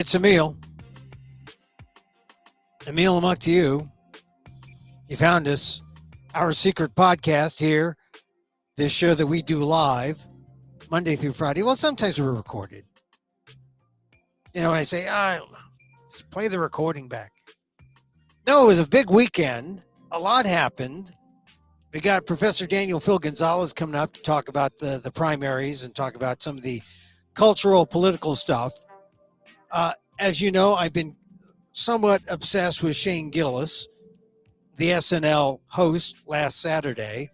It's Emil. Emil, Amok to you. You found us. Our secret podcast here. This show that we do live Monday through Friday. Well, sometimes we're recorded. You know, when I say, let's play the recording back. No, it was a big weekend. A lot happened. We got Professor Daniel Phil Gonzalez coming up to talk about the primaries and talk about some of the cultural, political stuff. As you know, I've been somewhat obsessed with Shane Gillis, the SNL host last Saturday.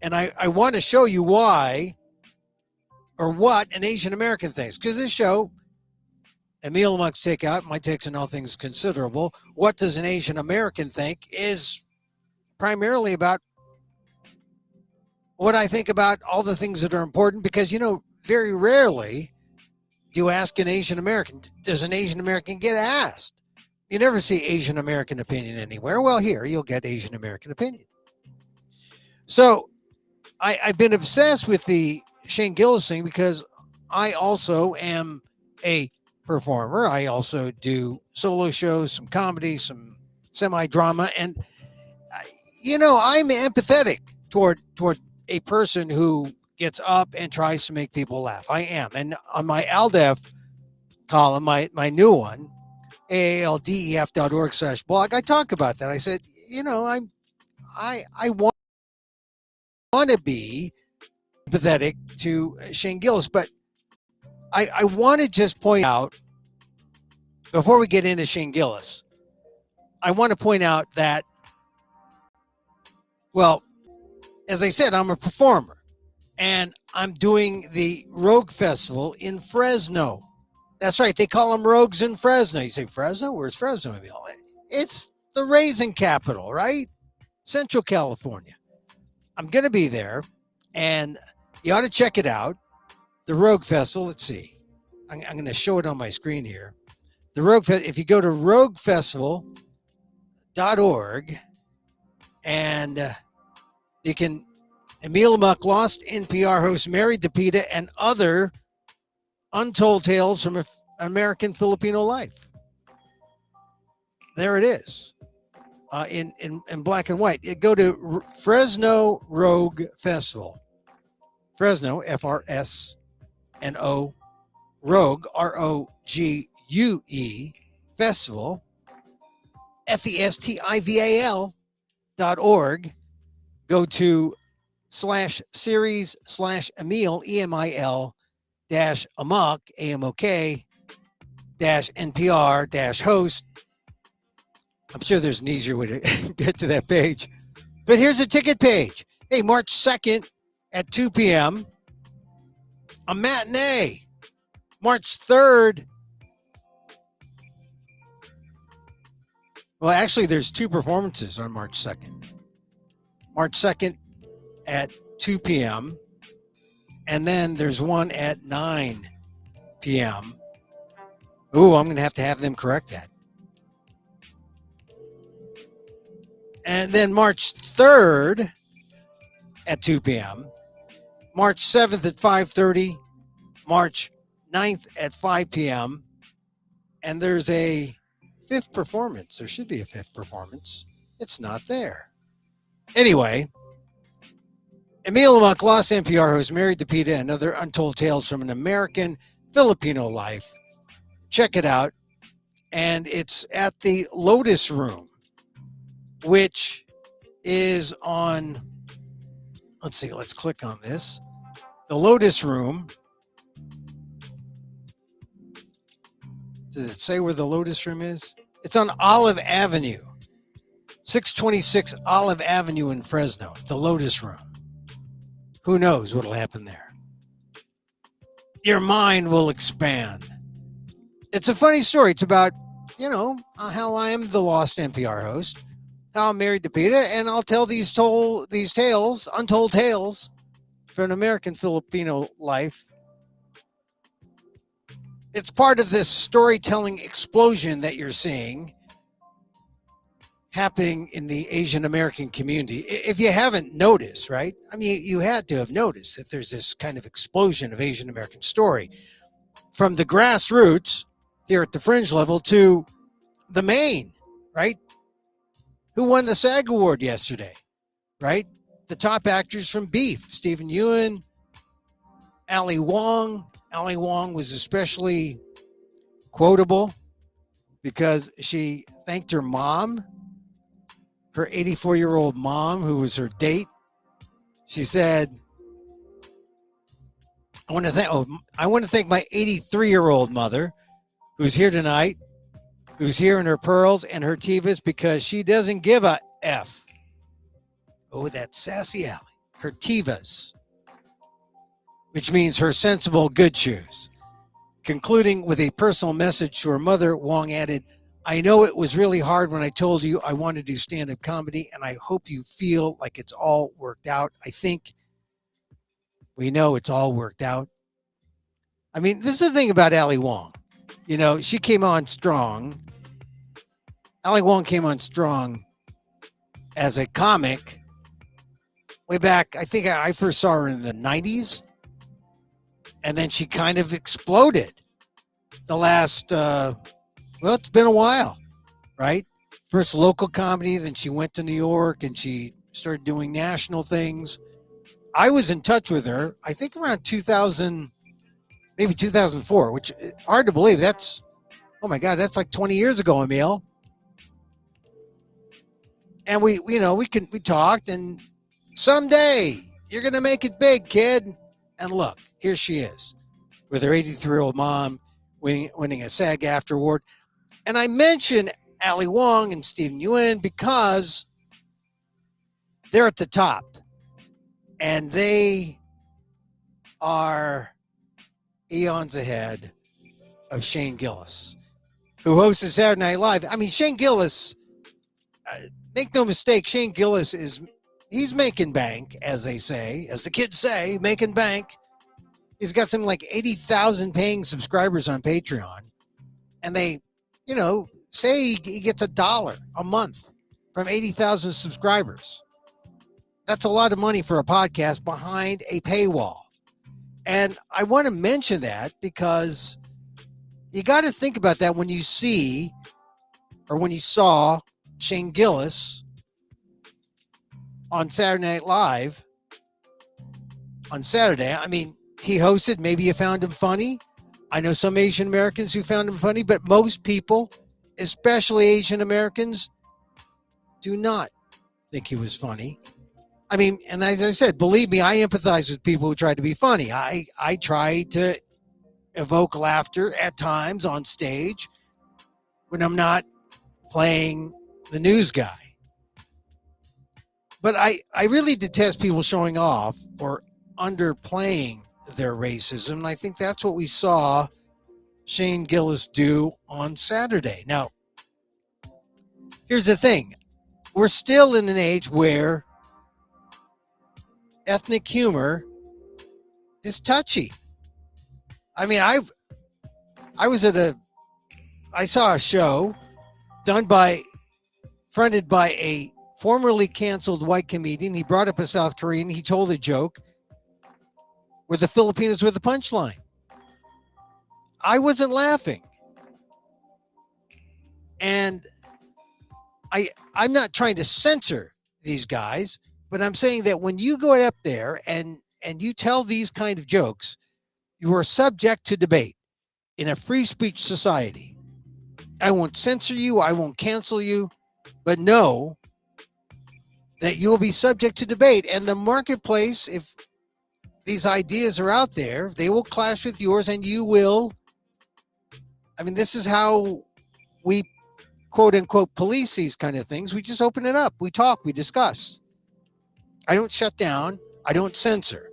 And I want to show you why or what an Asian American thinks. Because this show, Emil Amok's Takeout, my takes on all things considerable, what does an Asian American think is primarily about what I think about all the things that are important. Because, you know, very rarely do you ask an Asian American, does an Asian American get asked? You never see Asian American opinion anywhere. Well, here you'll get Asian American opinion. So I've been obsessed with the Shane Gillis thing because I also am a performer. I also do solo shows, some comedy, some semi-drama. And, you know, I'm empathetic toward a person who gets up and tries to make people laugh. I am. And on my ALDEF column, my new one, aaldef.org/blog, I talk about that. I said, you know, I want to be empathetic to Shane Gillis, but I want to just point out, before we get into Shane Gillis, I want to point out that, well, as I said, I'm a performer. And I'm doing the Rogue Festival in Fresno. That's right. They call them Rogues in Fresno. You say, Fresno? Where's Fresno? It's the raisin capital, right? Central California. I'm going to be there, and you ought to check it out. The Rogue Festival. Let's see. I'm going to show it on my screen here. The Rogue Festival. If you go to roguefestival.org, and you can... Emil Amok, lost NPR host, married to PETA, and other untold tales from American Filipino life. There it is, in black and white. Go to Fresno Rogue Festival. Fresno, F-R-S-N-O, Rogue, R-O-G-U-E, Festival, Festival.org. Go to /series/Emil, EMIL -Amok, AMOK -NPR -host. I'm sure there's an easier way to get to that page. But here's a ticket page. Hey, March 2nd at 2 p.m., a matinee. March 3rd. Well, actually, there's two performances on March 2nd. March 2nd at 2 p.m. and then there's one at 9 p.m. Ooh, I'm going to have them correct that. And then March 3rd at 2 p.m. March 7th at 5:30, March 9th at 5 p.m. And there's a fifth performance. There should be a fifth performance. It's not there. Anyway, Emil Amok, lost NPR host, married to PETA, and other untold tales from an American Filipino life. Check it out. And it's at the Lotus Room, which is on, let's see, let's click on this. The Lotus Room. Does it say where the Lotus Room is? It's on Olive Avenue, 626 Olive Avenue in Fresno, the Lotus Room. Who knows what'll happen there? Your mind will expand. It's a funny story. It's about, you know, how I am the lost NPR host, how I'm married to PETA, and I'll tell these tales, untold tales, from an American Filipino life. It's part of this storytelling explosion that you're seeing happening in the Asian American community. If you haven't noticed, right? I mean, you had to have noticed that there's this kind of explosion of Asian American story from the grassroots here at the fringe level to the main, right? Who won the SAG Award yesterday, right? The top actors from Beef, Stephen Ewan, Ali Wong. Ali Wong was especially quotable because she thanked her mom, her 84-year-old mom, who was her date. She said, I want to thank my 83-year-old mother who's here tonight, who's here in her pearls and her Tivas because she doesn't give a F. Oh, that sassy alley. Her Tivas, which means her sensible good shoes. Concluding with a personal message to her mother, Wong added, I know it was really hard when I told you I want to do stand-up comedy, and I hope you feel like it's all worked out. I think we know it's all worked out. I mean, this is the thing about Ali Wong. You know, she came on strong. Ali Wong came on strong as a comic way back. I think I first saw her in the 90s. And then she kind of exploded the last, it's been a while, right? First local comedy, then she went to New York and she started doing national things. I was in touch with her, I think around 2000, maybe 2004, which hard to believe. That's, oh my God, that's like 20 years ago, Emil. And we talked, and someday you're going to make it big, kid. And look, here she is with her 83-year-old mom winning a SAG-AFTRA award. And I mention Ali Wong and Stephen Ewan because they're at the top. And they are eons ahead of Shane Gillis, who hosted Saturday Night Live. I mean, Shane Gillis, make no mistake, Shane Gillis he's making bank, as they say, as the kids say, making bank. He's got something like 80,000 paying subscribers on Patreon. And they, say he gets $1 a month from 80,000 subscribers. That's a lot of money for a podcast behind a paywall. And I want to mention that because you got to think about that when you saw Shane Gillis on Saturday Night Live on Saturday. I mean, he hosted. Maybe you found him funny. I know some Asian Americans who found him funny, but most people, especially Asian Americans, do not think he was funny. I mean, and as I said, believe me, I empathize with people who try to be funny. I try to evoke laughter at times on stage when I'm not playing the news guy. But I really detest people showing off or underplaying their racism. And I think that's what we saw Shane Gillis do on Saturday. Now, here's the thing. We're still in an age where ethnic humor is touchy. I mean, I saw a show fronted by a formerly canceled white comedian. He brought up a South Korean. He told a joke where the Filipinos were the punchline. I wasn't laughing. And I'm not trying to censor these guys, but I'm saying that when you go up there and you tell these kind of jokes, you are subject to debate in a free speech society. I won't censor you. I won't cancel you, but know that you will be subject to debate. And the marketplace, if these ideas are out there, they will clash with yours, and you will. I mean, this is how we quote unquote police these kind of things. We just open it up. We talk, we discuss. I don't shut down. I don't censor.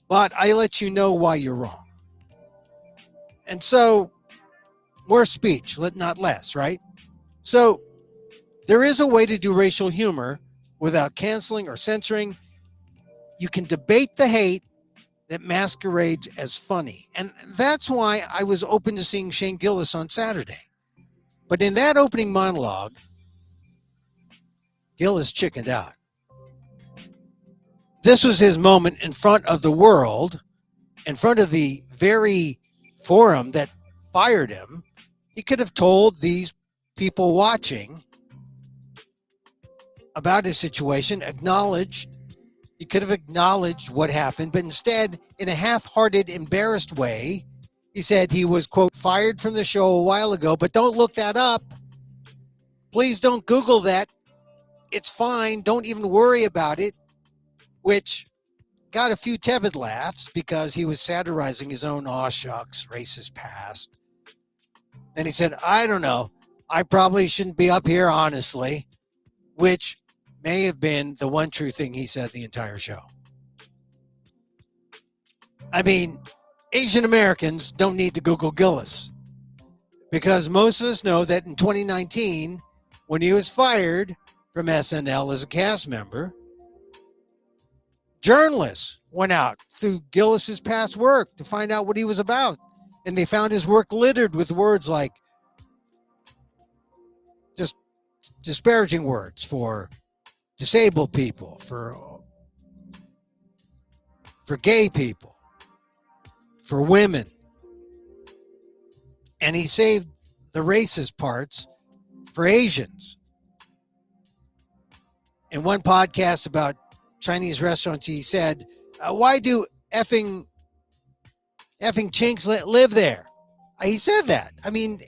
But I let you know why you're wrong. And so, more speech, not less, right? So, there is a way to do racial humor without canceling or censoring. You can debate the hate that masquerades as funny. And that's why I was open to seeing Shane Gillis on Saturday. But in that opening monologue, Gillis chickened out. This was his moment in front of the world, in front of the very forum that fired him, he could have told these people watching about his situation, he could have acknowledged what happened, but instead, in a half-hearted, embarrassed way, he said he was, quote, fired from the show a while ago, but don't look that up. Please don't Google that. It's fine. Don't even worry about it, which got a few tepid laughs because he was satirizing his own aw shucks racist past. Then he said, I don't know. I probably shouldn't be up here, honestly, which may have been the one true thing he said the entire show. I mean, Asian Americans don't need to Google Gillis because most of us know that in 2019, when he was fired from SNL as a cast member, journalists went out through Gillis's past work to find out what he was about. And they found his work littered with words like just disparaging words for disabled people, for gay people, for women. And he saved the racist parts for Asians. In one podcast about Chinese restaurants, he said, why do effing chinks live there? He said that. I mean,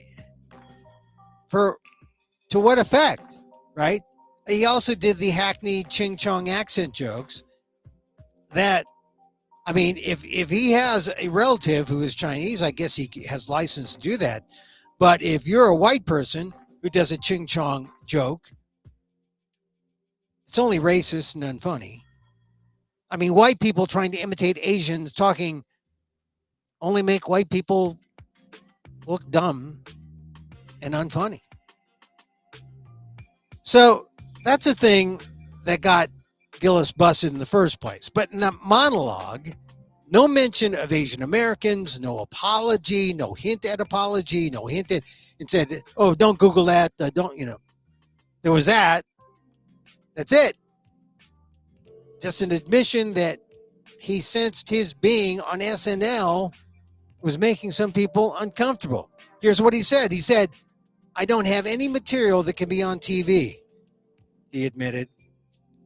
to what effect, right? He also did the hackneyed Ching Chong accent jokes that, I mean, if he has a relative who is Chinese, I guess he has license to do that. But if you're a white person who does a Ching Chong joke, it's only racist and unfunny. I mean, white people trying to imitate Asians talking only make white people look dumb and unfunny. So that's a thing that got Gillis busted in the first place. But in that monologue, no mention of Asian Americans, no apology, no hint at apology, no hint at, and said, oh, don't Google that. Don't, you know, there was that. That's it. Just an admission that he sensed his being on SNL was making some people uncomfortable. Here's what he said. He said, I don't have any material that can be on TV, he admitted.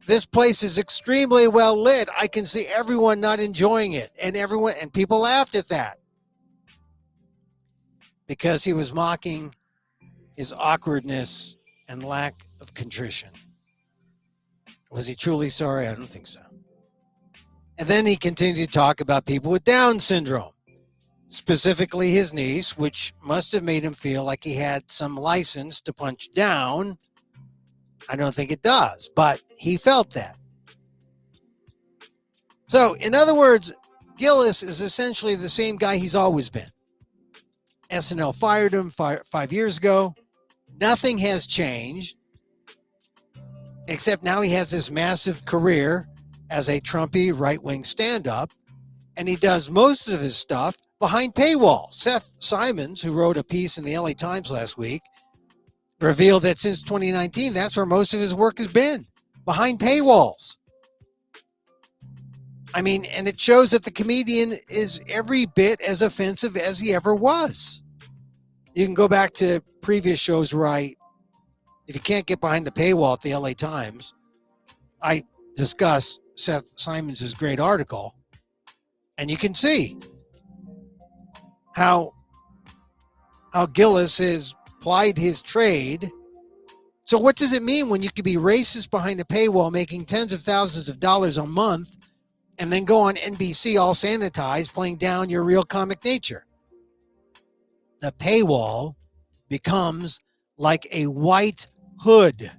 This place is extremely well lit. I can see everyone not enjoying it, and people laughed at that because he was mocking his awkwardness and lack of contrition. Was he truly sorry? I don't think so. And then he continued to talk about people with Down syndrome, specifically his niece, which must have made him feel like he had some license to punch down. I don't think it does, but he felt that. So, in other words, Gillis is essentially the same guy he's always been. SNL fired him 5 years ago. Nothing has changed, except now he has this massive career as a Trumpy right-wing stand-up, and he does most of his stuff behind paywall. Seth Simons, who wrote a piece in the LA Times last week, revealed that since 2019, that's where most of his work has been, behind paywalls. I mean, and it shows that the comedian is every bit as offensive as he ever was. You can go back to previous shows where if you can't get behind the paywall at the LA Times, I discuss Seth Simons' great article, and you can see how Gillis has plied his trade. So what does it mean when you could be racist behind a paywall making tens of thousands of dollars a month and then go on NBC all sanitized playing down your real comic nature? The paywall becomes like a white hood.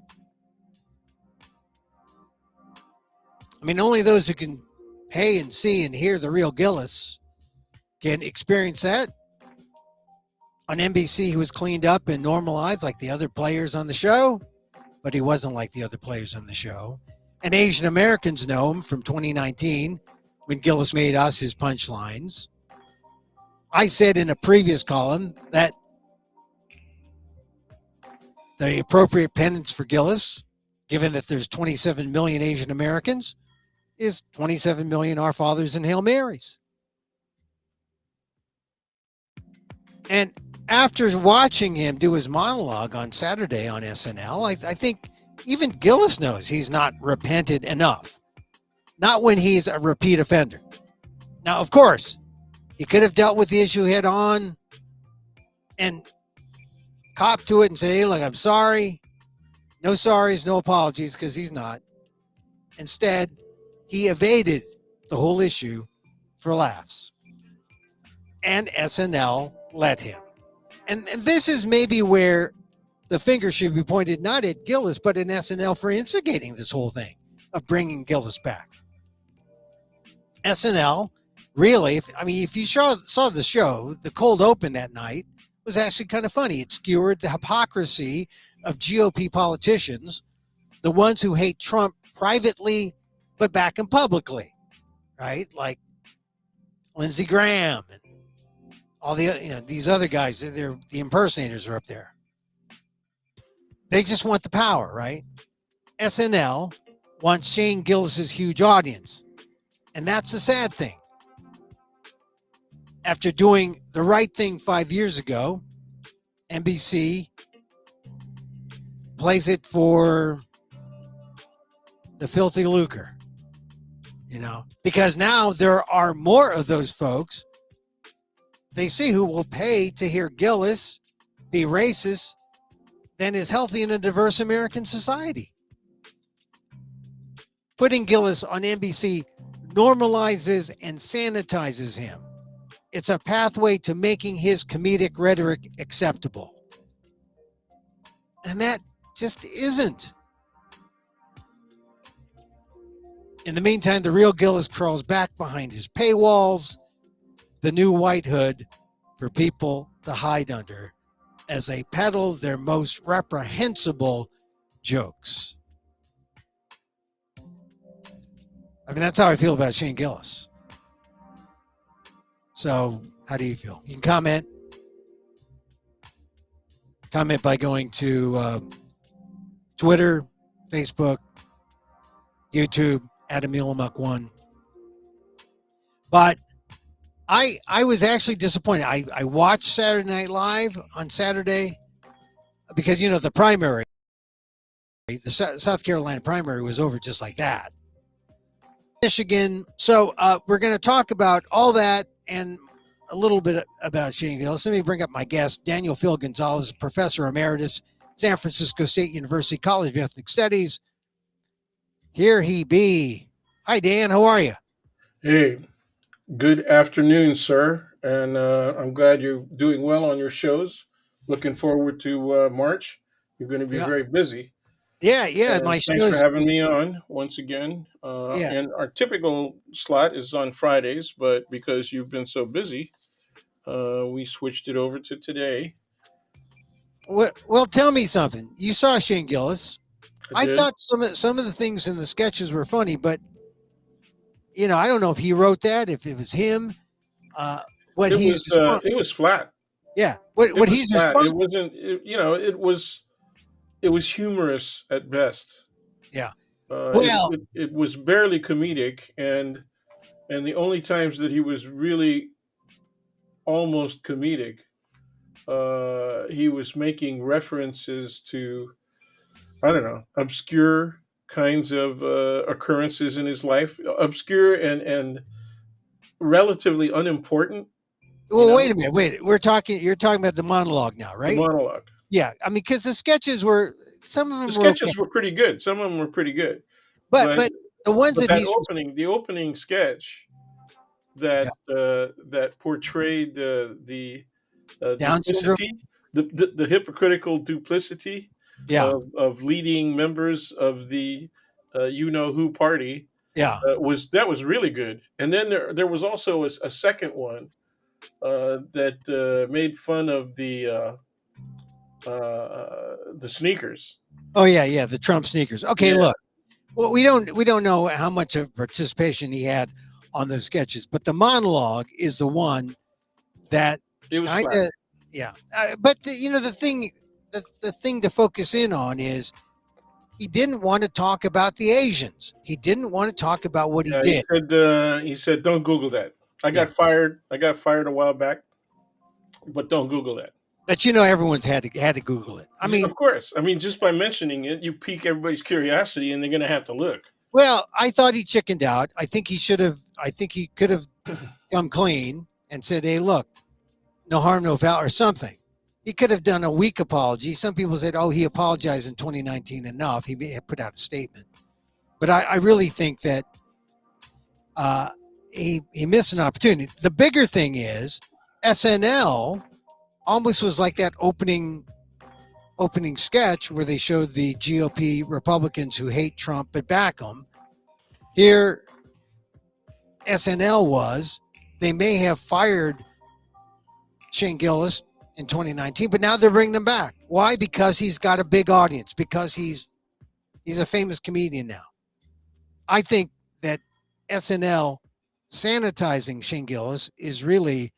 I mean, only those who can pay and see and hear the real Gillis can experience that. On NBC, he was cleaned up and normalized like the other players on the show, but he wasn't like the other players on the show. And Asian Americans know him from 2019 when Gillis made us his punchlines. I said in a previous column that the appropriate penance for Gillis, given that there's 27 million Asian Americans, is 27 million Our Fathers and Hail Marys. And after watching him do his monologue on Saturday on SNL, I think even Gillis knows he's not repented enough. Not when he's a repeat offender. Now, of course, he could have dealt with the issue head on and cop to it and say, hey, look, I'm sorry. No sorries, no apologies, because he's not. Instead, he evaded the whole issue for laughs. And SNL let him. And this is maybe where the finger should be pointed not at Gillis, but at SNL for instigating this whole thing of bringing Gillis back. SNL, really, if you saw the show, the cold open that night was actually kind of funny. It skewered the hypocrisy of GOP politicians, the ones who hate Trump privately but back him publicly, right? Like Lindsey Graham and all these other guys. They're the impersonators are up there. They just want the power, right? SNL wants Shane Gillis's huge audience, and that's the sad thing. After doing the right thing 5 years ago, NBC plays it for the filthy lucre, because now there are more of those folks they see who will pay to hear Gillis be racist than is healthy in a diverse American society. Putting Gillis on NBC normalizes and sanitizes him. It's a pathway to making his comedic rhetoric acceptable. And that just isn't. In the meantime, the real Gillis crawls back behind his paywalls, the new white hood for people to hide under as they peddle their most reprehensible jokes. That's how I feel about Shane Gillis. So, how do you feel? You can comment. Comment by going to Twitter, Facebook, YouTube, at Amok1. But I was actually disappointed. I watched Saturday Night Live on Saturday because, the primary, the South Carolina primary was over just like that. Michigan. So we're going to talk about all that and a little bit about Shane Gillis. Let me bring up my guest, Daniel Phil Gonzalez, Professor Emeritus, San Francisco State University College of Ethnic Studies. Here he be. Hi, Dan. How are you? Hey, good afternoon, sir. And I'm glad you're doing well on your shows. Looking forward to March. You're going to be very busy. Yeah. And My thanks for shows. having me on once again. And our typical slot is on Fridays, but because you've been so busy, we switched it over to today. Well, tell me something. You saw Shane Gillis. I did. thought some of the things in the sketches were funny, but I don't know if he wrote that, if it was him. It was flat. Yeah. It was he's flat. It responsible. wasn't. It was humorous at best. Yeah. It was barely comedic, and the only times that he was really almost comedic, he was making references to, I don't know, obscure kinds of occurrences in his life, obscure and relatively unimportant. Well, wait a minute. You're talking about the monologue now, right? The monologue. Yeah. Because the sketches were, some of them the sketches were pretty good. Some of them were pretty good. But the ones that the opening sketch that that portrayed the Down syndrome, the hypocritical duplicity yeah, of leading members of the who party, that was really good. And then there was also a second one that made fun of the sneakers. Oh yeah, the Trump sneakers. Okay, look, well, we don't know how much of participation he had on those sketches, but the monologue is the one that it was yeah. But the thing to focus in on is he didn't want to talk about the Asians. He didn't want to talk about what he did. He said, "Don't Google that. I got fired a while back, but don't Google that." But everyone's had to Google it. I mean, Of course. I mean, just by mentioning it, you pique everybody's curiosity, and they're going to have to look. well, I thought he chickened out. I think he should have. I think he could have come clean and said, "Hey, look, no harm, no foul," or something. He could have done a weak apology. Some people said, "Oh, he apologized in 2019 enough. He may have put out a statement." But I really think that he missed an opportunity. The bigger thing is SNL almost was like that opening sketch where they showed the GOP Republicans who hate Trump but back him. Here, SNL was, they may have fired Shane Gillis in 2019, but now they're bringing him back. Why? Because he's got a big audience, because he's a famous comedian now. I think that SNL sanitizing Shane Gillis is really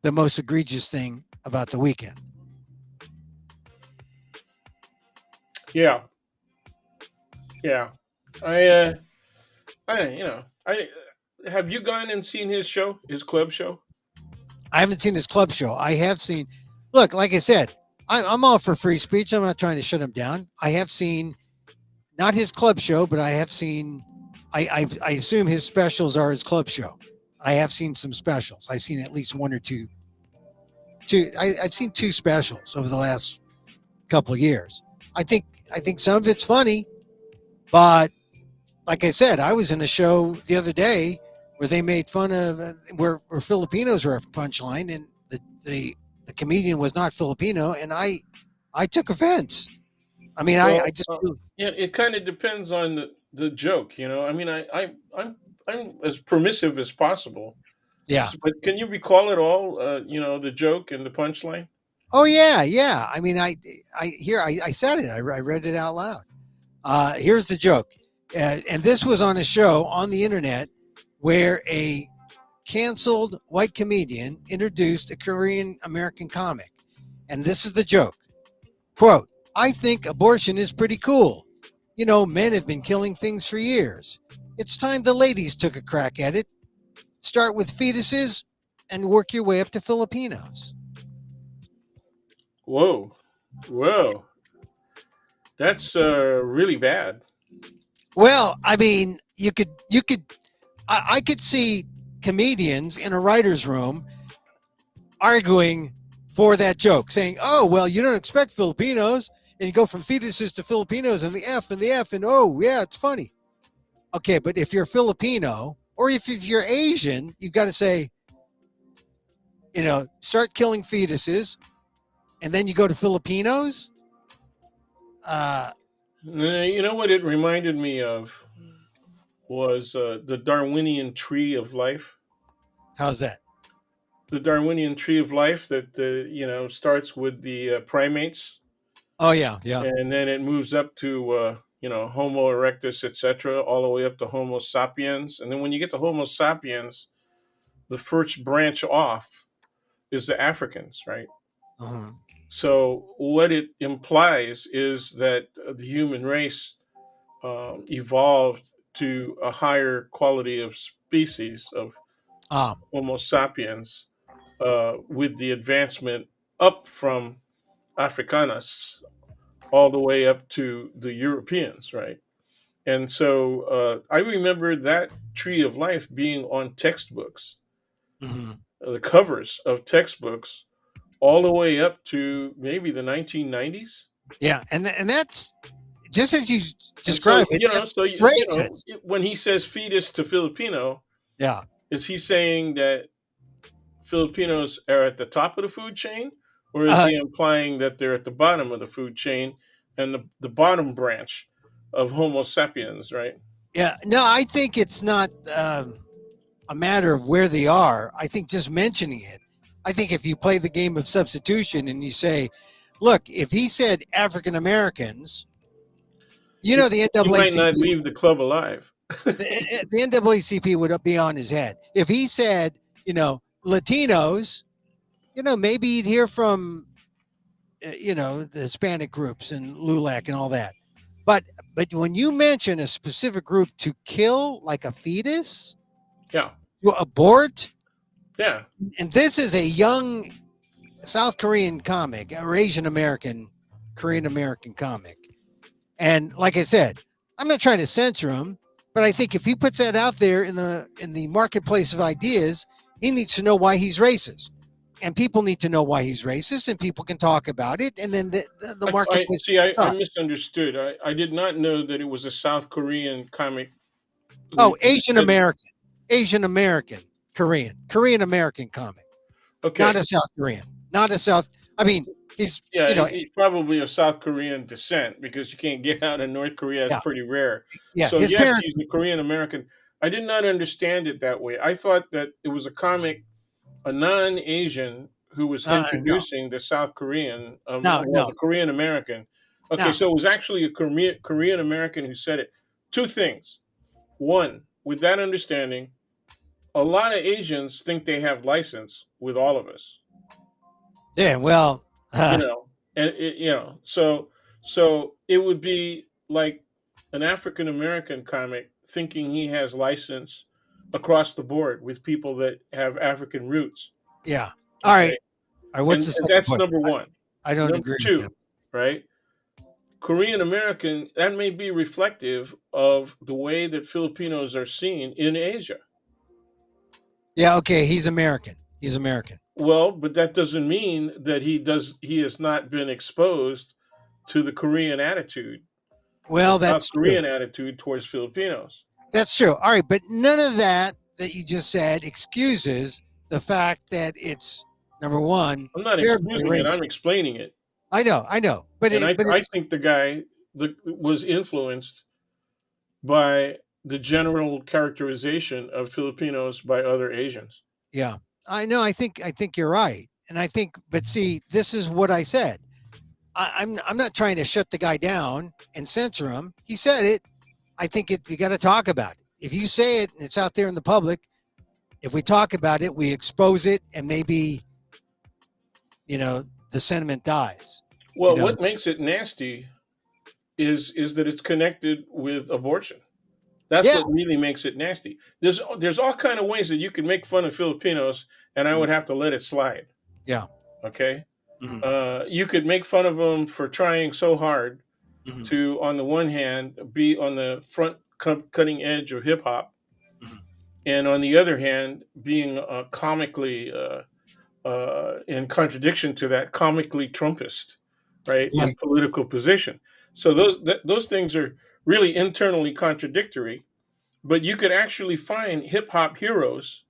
the most egregious thing about the weekend. Yeah. I have you gone and seen his show, his club show? I haven't seen his club show. I have seen, look, like I said, I'm all for free speech. I'm not trying to shut him down. I have seen, not his club show, but I have seen, I assume his specials are his club show. I have seen some specials. I've seen at least one or two. I've seen two specials over the last couple of years. I think some of it's funny, but like I said, I was in a show the other day where they made fun of where Filipinos were a punchline, and the comedian was not Filipino, and I took offense. I mean, Well, I just yeah, it kind of depends on the joke, you know. I mean, I'm as permissive as possible. yeah. But can you recall it all? The joke and the punchline. Oh yeah. I mean, I said it. I read it out loud. Here's the joke, and this was on a show on the internet where a canceled white comedian introduced a Korean American comic, and this is the joke. Quote, "I think abortion is pretty cool. Men have been killing things for years. It's time the ladies took a crack at it. Start with fetuses and work your way up to Filipinos." Whoa, whoa, that's really bad. Well, I mean, I could see comedians in a writer's room arguing for that joke, saying, "Oh, well, you don't expect Filipinos, and you go from fetuses to Filipinos and the F and the F, and oh, yeah, it's funny." Okay, but if you're Filipino or if you're Asian, you've got to say, start killing fetuses, and then you go to Filipinos. You know what it reminded me of was the Darwinian tree of life. How's that? The Darwinian tree of life that starts with the primates, Oh yeah. and then it moves up to Homo erectus, etc., all the way up to Homo sapiens, and then when you get to Homo sapiens, the first branch off is the Africans, right? Uh-huh. So what it implies is that the human race evolved to a higher quality of species of Ah, Homo sapiens with the advancement up from Africanus all the way up to the Europeans, right? And so I remember that tree of life being on textbooks, mhm. the covers of textbooks, all the way up to maybe the 1990s. Yeah, and that's just as you And so, described it. It's racist. when he says fetus to Filipino, Yeah. is he saying that Filipinos are at the top of the food chain, or is Uh, he implying that they're at the bottom of the food chain and the bottom branch of Homo sapiens, right? yeah. No, I think it's not a matter of where they are. I think just mentioning it. I think if you play the game of substitution and you say, "Look, if he said African Americans, He, the he might not NAACP, leave the club alive. the NAACP would be on his head. If he said, Latinos, maybe he'd hear from, the Hispanic groups and LULAC and all that. But when you mention a specific group to kill like a fetus, Yeah, to abort, yeah. and this is a young South Korean comic or Asian American, Korean American comic. And like I said, I'm not trying to censor him, but I think if he puts that out there in the marketplace of ideas, he needs to know why he's racist. And people need to know why he's racist, and people can talk about it, and then the I marketplace see. can I talk. misunderstood. I did not know that it was a South Korean comic. Oh, You said, Asian American, Korean American comic, not okay, a South Korean, not a South. I mean, he's yeah, he's probably of South Korean descent because you can't get out of North Korea. It's yeah, pretty rare. yeah. So His yes, parents, he's a Korean American. I did not understand it that way. I thought that it was a comic, a non-Asian who was no, introducing the South Korean, no, well, no, the Korean American. Okay, no. so it was actually a Korean American who said it. Two things. One, with that understanding, a lot of Asians think they have license with all of us. Yeah, well, You know, and so it would be like an African American comic thinking he has license across the board with people that have African roots. yeah. All right, Okay, all right. What's the and second that's question? number one. I don't Number agree with that. two, right? Korean American, that may be reflective of the way that Filipinos are seen in Asia. Yeah, okay. He's American. He's American. Well, but that doesn't mean that he has not been exposed to the Korean attitude, the Well, South that's true. Korean attitude towards Filipinos. That's true. All right, but none of that you just said excuses the fact that it's number one I'm not terribly excusing it, racist. I'm explaining it. I know, but And but I it's think the guy that was influenced by the general characterization of Filipinos by other Asians. yeah. I know. I think you're right, and I think. But see, this is what I said. I'm not trying to shut the guy down and censor him. He said it. I think you got to talk about it. If you say it and it's out there in the public, if we talk about it, we expose it, and maybe you know the sentiment dies. You Well, know, what makes it nasty is that it's connected with abortion. That's yeah, what really makes it nasty. There's all kind of ways that you can make fun of Filipinos, and I mm, would have to let it slide. yeah, Okay, hmm you could make fun of them for trying so hard hmm to, on the one hand, be on the front cutting edge of hip hop, hmm and on the other hand, being comically in contradiction to that, comically Trumpist, right, in right, political position. So those things are really internally contradictory. But you could actually find hip hop heroes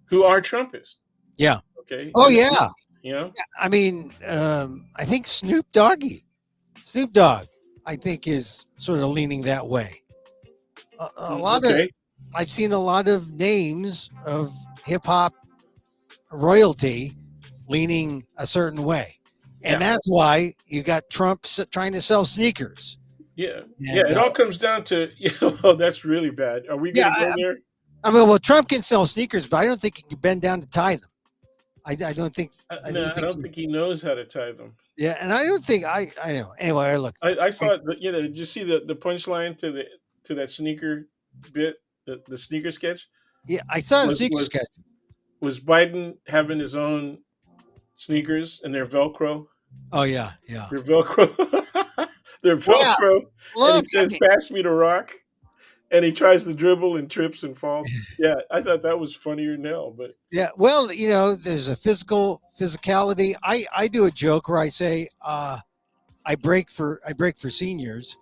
who are Trumpists. yeah. Okay, Oh yeah. you know, I mean, I think Snoop Dogg, I think is sort of leaning that way. A lot of okay, I've seen a lot of names of hip hop royalty leaning a certain way. And yeah, that's why you got Trump trying to sell sneakers. yeah, yeah. And It all comes down to, oh, that's really bad. Are we yeah, going to go there? I mean, well, Trump can sell sneakers, but I don't think he can bend down to tie them. I No, don't I think, don't think he knows how to tie them. yeah, and I don't think I don't know. Anyway, I look, I I, saw that. Did you see the punchline to that sneaker bit, the sneaker sketch yeah, I saw the was sneaker was sketch. was Biden having his own sneakers and they're Velcro. Oh yeah, yeah. They're Velcro. They're Yeah, Velcro, and he look, I says, mean, "Pass me the rock." And he tries to dribble and trips and falls. Yeah, I thought that was funnier than hell. But yeah. Well, there's a physicality. I do a joke where I say I break for seniors,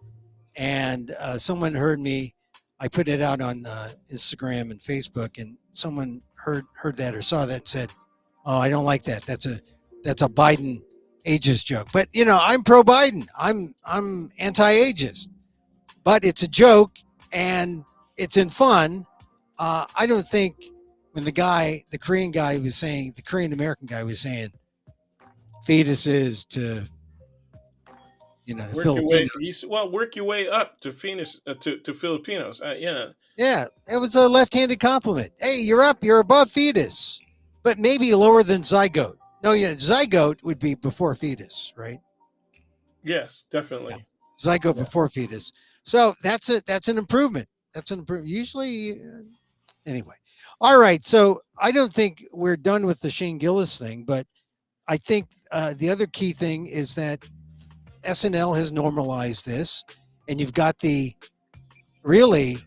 and someone heard me. I put it out on Instagram and Facebook, and someone heard that or saw that and said, "Oh, I don't like that. That's a Biden ageist joke." But I'm pro Biden. I'm anti ageist, but it's a joke and it's in fun. I don't think when the Korean American guy was saying fetuses to the work your way. Filipinos. Well, work your way up to Phoenix to Filipinos. Yeah, Yeah, it was a left-handed compliment. Hey, you're up. You're above fetus, but maybe lower than zygote. No, zygote would be before fetus, right? yes, Yeah, definitely. zygote Yeah. before fetus. So that's an improvement. That's an improvement. Usually, anyway. All right. So I don't think we're done with the Shane Gillis thing, but I think the other key thing is that SNL has normalized this, and you've got the really,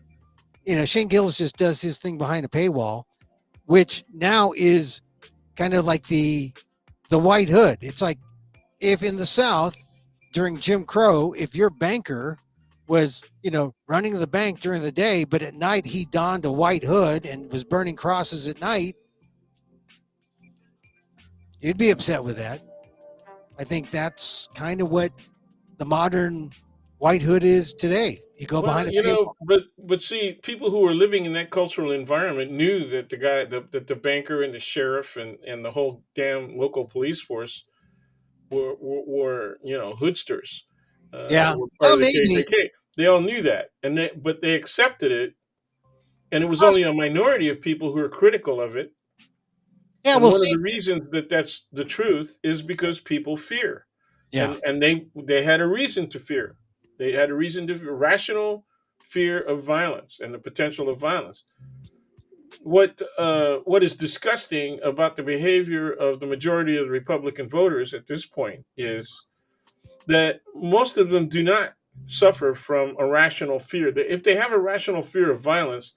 Shane Gillis just does his thing behind a paywall, which now is kind of like the white hood. It's like if in the South during Jim Crow, if your banker was, running the bank during the day, but at night he donned a white hood and was burning crosses at night, you'd be upset with that. I think that's kind of what the modern white hood is today. You go Well, behind a paywall. but see, people who were living in that cultural environment knew that that the banker and the sheriff and the whole damn local police force were hoodsters, Yeah. were part Well, of the maybe. KKK. They all knew that, but they accepted it, and it was Well, only a minority of people who were critical of it. yeah, And we'll one of see. the reasons that that's the truth is because people fear, Yeah. and they had a reason to fear. They had a reason to rational fear of violence and the potential of violence. What is disgusting about the behavior of the majority of the Republican voters at this point is that most of them do not suffer from a rational fear. That if they have a rational fear of violence,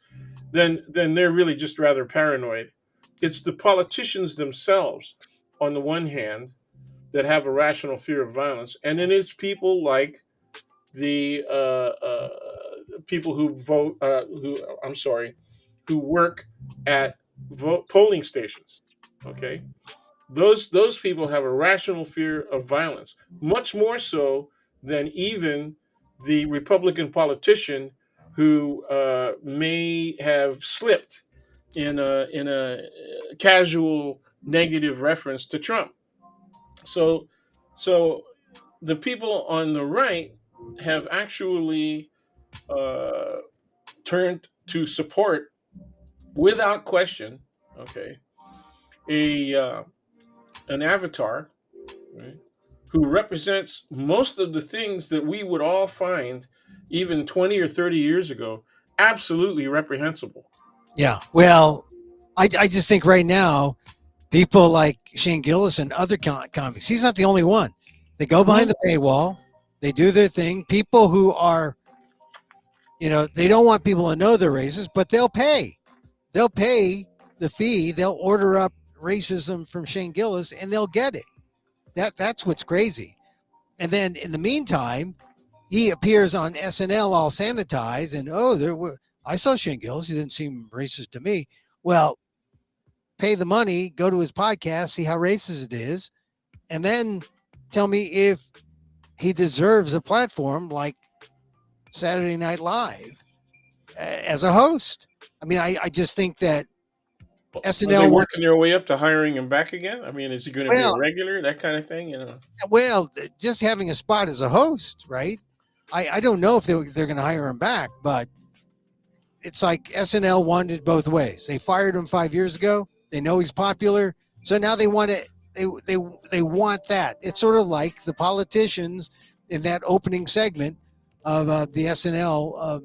then they're really just rather paranoid. It's the politicians themselves, on the one hand, that have a rational fear of violence, and then it's people like the people who vote, I'm sorry, who work at polling stations. Okay, those people have a rational fear of violence, much more so than even the Republican politician who may have slipped in a casual negative reference to Trump. So so the people on the right have actually uh, turned to support without question. Okay, a an avatar, right, who represents most of the things that we would all find even 20 or 30 years ago absolutely reprehensible. Yeah. Well, I just think right now, people like Shane Gillis and other comics, he's not the only one. They go behind Mhm. the paywall, they do their thing. People who are, they don't want people to know they're racist, but they'll pay. They'll pay the fee. They'll order up racism from Shane Gillis and they'll get it. That's what's crazy. And then in the meantime, he appears on SNL all sanitized and I saw Shane Gillis. He didn't seem racist to me. Well, pay the money, go to his podcast, see how racist it is, and then tell me if he deserves a platform like Saturday Night Live as a host. I mean, I just think that Are they SNL wants, working their way up to hiring him back again? I mean, is he going to be a well, regular, that kind of thing? just having a spot as a host, right? I don't know if they're going to hire him back, but it's like SNL wanted both ways. They fired him 5 years ago. They know he's popular, so now they want to. They want that. It's sort of like the politicians in that opening segment of the SNL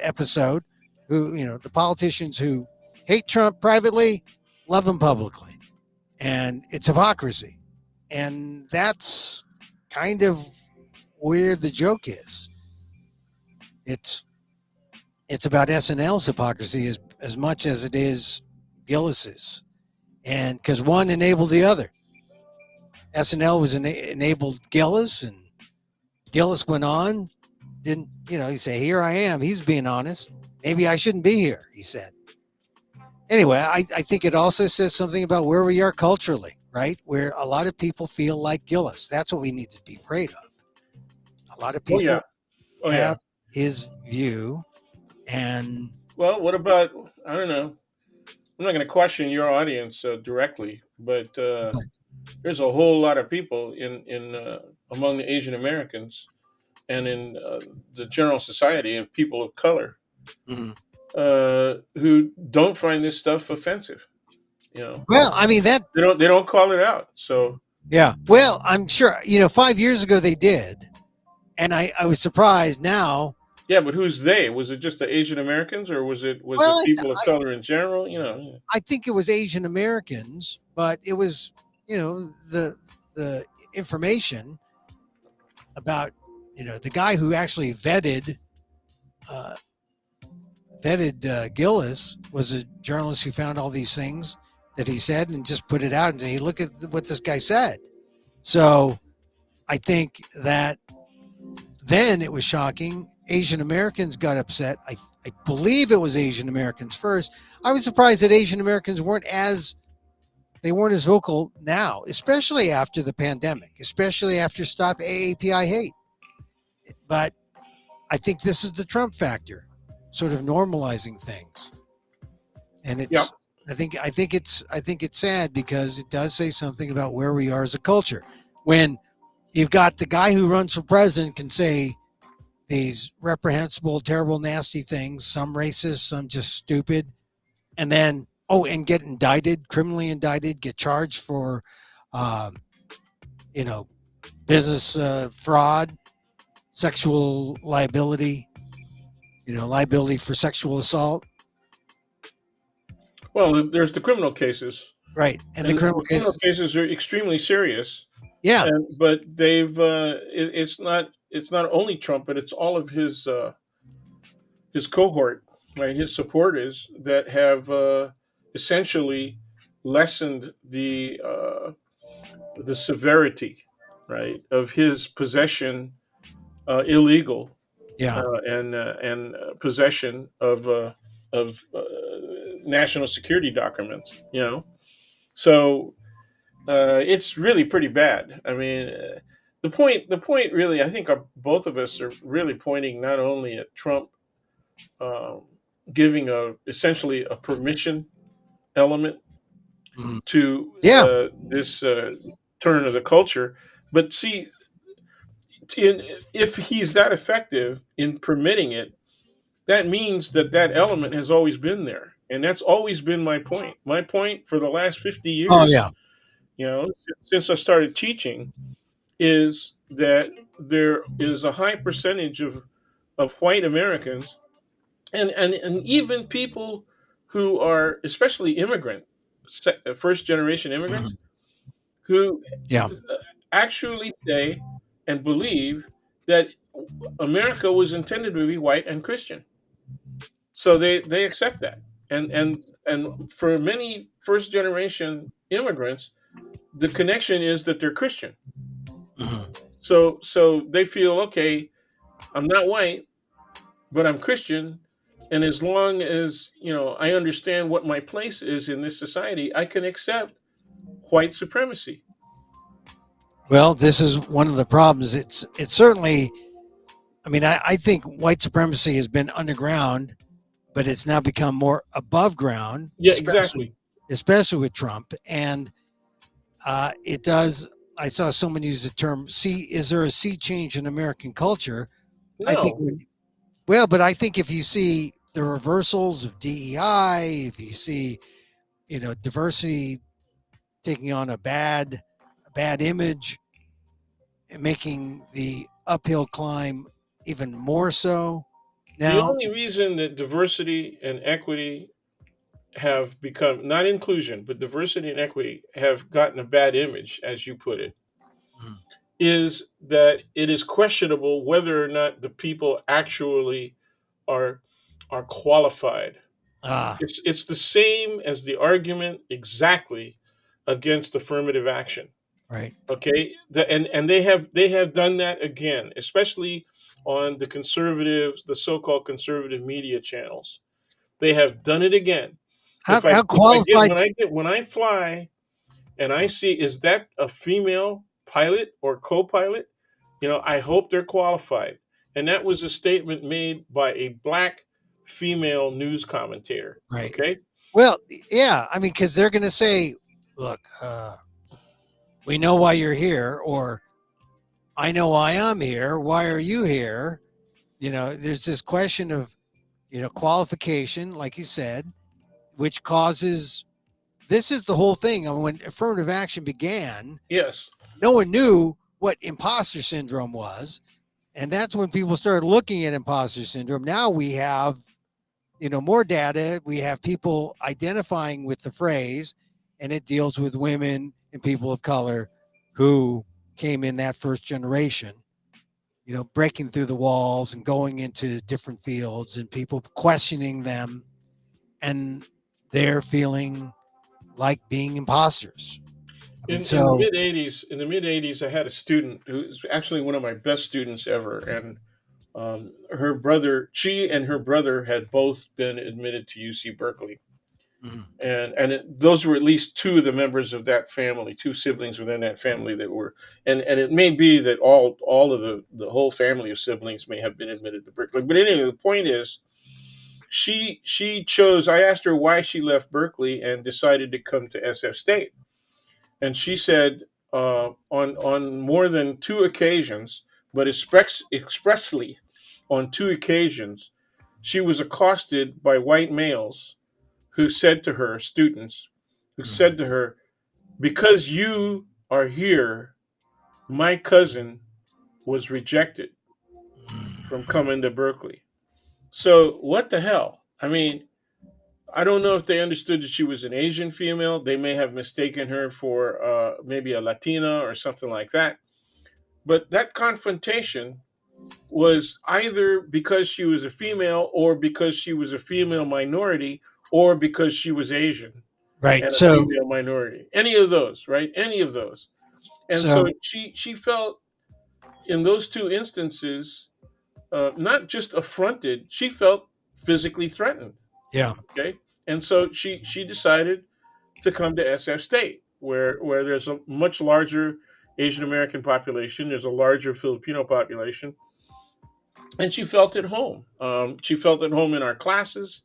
episode, who the politicians who hate Trump privately, love him publicly, and it's hypocrisy, and that's kind of where the joke is. It's it's about SNL's hypocrisy as much as it is Gillis's, and because one enabled the other. SNL was enabled Gillis, and Gillis went on. Didn't he say, "Here I am." He's being honest. Maybe I shouldn't be here, he said. Anyway, I think it also says something about where we are culturally, right? Where a lot of people feel like Gillis. That's what we need to be afraid of. A lot of Oh yeah, people oh yeah. have his view, and Well, what about, I don't know. I'm not going to question your audience directly, but there's a whole lot of people in among the Asian Americans and in the general society of people of color mm, who don't find this stuff offensive. You know, well, I mean that. they don't call it out. So Yeah. Well, I'm sure, 5 years ago they did. And I was surprised now. yeah, but who's they? Was it just the Asian Americans, or was Well, it people of color in general? You know, I think it was Asian Americans, but it was the information about the guy who actually uh, vetted Gillis was a journalist who found all these things that he said and just put it out and say, look at what this guy said. So I think that then it was shocking. Asian Americans got upset. I believe it was Asian Americans first. I was surprised that Asian Americans weren't as vocal now, especially after the pandemic, especially after Stop AAPI Hate. But I think this is the Trump factor, sort of normalizing things. And Yeah. I think it's sad because it does say something about where we are as a culture. When you've got the guy who runs for president can say these reprehensible, terrible, nasty things, some racist, some just stupid, and then and get indicted, criminally indicted, get charged for, um, business fraud, sexual liability, liability for sexual assault. Well, there's the criminal cases, Right. And the and criminal the criminal case. cases are extremely serious. Yeah. But it's not only Trump, but it's all of his cohort, right? His supporters that have essentially lessened the severity, right, of his possession, illegal, Yeah. and possession of national security documents. So it's really pretty bad. I mean, the point really, I think both of us are really pointing not only at Trump um, giving essentially a permission element Mhm. to Yeah. this turn of the culture, but see, if he's that effective in permitting it, that means that element has always been there, and that's always been my point. My point for the last 50 Oh, years, yeah. since I started teaching, is that there is a high percentage of white Americans and even people who are especially first generation immigrants Mhm. who Yeah. actually say and believe that America was intended to be white and Christian. So they accept that. And for many first generation immigrants, the connection is that they're Christian. Mhm. So they feel, okay, I'm not white, but I'm Christian, and as long as I understand what my place is in this society, I can accept white supremacy. Well, this is one of the problems. It's certainly. I mean, I think white supremacy has been underground, but it's now become more above ground, Yeah, especially exactly. with Trump. And it does. I saw someone use the term. Is there a sea change in American culture? I think. No, But I think if you see the reversals of DEI, if you see diversity taking on a bad image, and making the uphill climb even more so the now. only reason that diversity and equity have become, not inclusion, but diversity and equity have gotten a bad image, as you put it, Mm. is that it is questionable whether or not the people actually are are qualified. Ah, It's the same as the argument exactly against affirmative action. right. Okay, and they have done that again, especially on the so-called conservative media channels. They have done it again. How If I get qualified? when I fly and I see, is that a female pilot or co-pilot? I hope they're qualified. And that was a statement made by a black female news commentator. Right. Okay. Well, yeah. I mean, because they're going to say, "Look, we know why you're here," or "I know why I'm here. Why are you here?" There's this question of qualification, like you said, which causes. This is the whole thing. I mean, when affirmative action began, Yes. no one knew what imposter syndrome was. And that's when people started looking at imposter syndrome. Now we have, more data. We have people identifying with the phrase, and it deals with women. and people of color who came in that first generation, breaking through the walls and going into different fields and people questioning them, and they're feeling like being imposters. I mean, In the so mid '80s, I had a student who's actually one of my best students ever, and her brother, she and her brother had both been admitted to UC Berkeley, mhm, those were at least two of the members of that family, two siblings within that family that were, and it may be that all of the whole family of siblings may have been admitted to Berkeley. But anyway, the point is, she chose. I asked her why she left Berkeley and decided to come to SF State, and she said on more than two occasions, but expressly on two occasions, she was accosted by white males who said to her, students, who said mhm. to her, because you are here, my cousin was rejected from coming to Berkeley. So what the hell? I mean, I don't know if they understood that she was an Asian female. They may have mistaken her for maybe a Latina or something like that. But that confrontation was either because she was a female or because she was a female minority or because she was Asian Right. and a So, female minority. Any of those, right? Any of those. And so so she felt in those two instances not just affronted, she felt physically threatened. yeah, Okay, and so she decided to come to SF State, where there's a much larger Asian American population, there's a larger Filipino population, and she felt at home. She felt at home in our classes.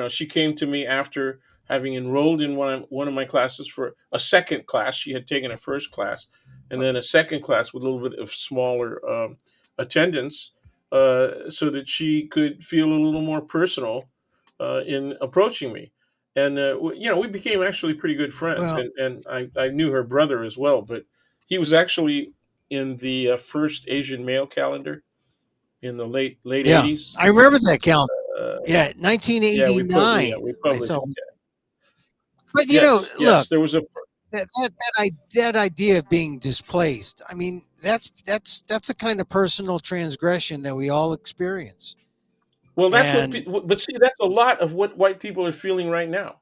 She came to me after having enrolled in one of my classes for a second class. She had taken a first class, and then a second class with a little bit of smaller attendance, so that she could feel a little more personal in approaching me. And we became actually pretty good friends. well, And I knew her brother as well, but he was actually in the first Asian male calendar in the late yeah, '80s. I remember that calendar. Uh, Yeah, yeah, 1989. we I published. saw, but Yes, look, yes, there was a. that idea of being displaced. I mean, that's a kind of personal transgression that we all experience. Well, that's what. And But see, that's a lot of what white people are feeling right now.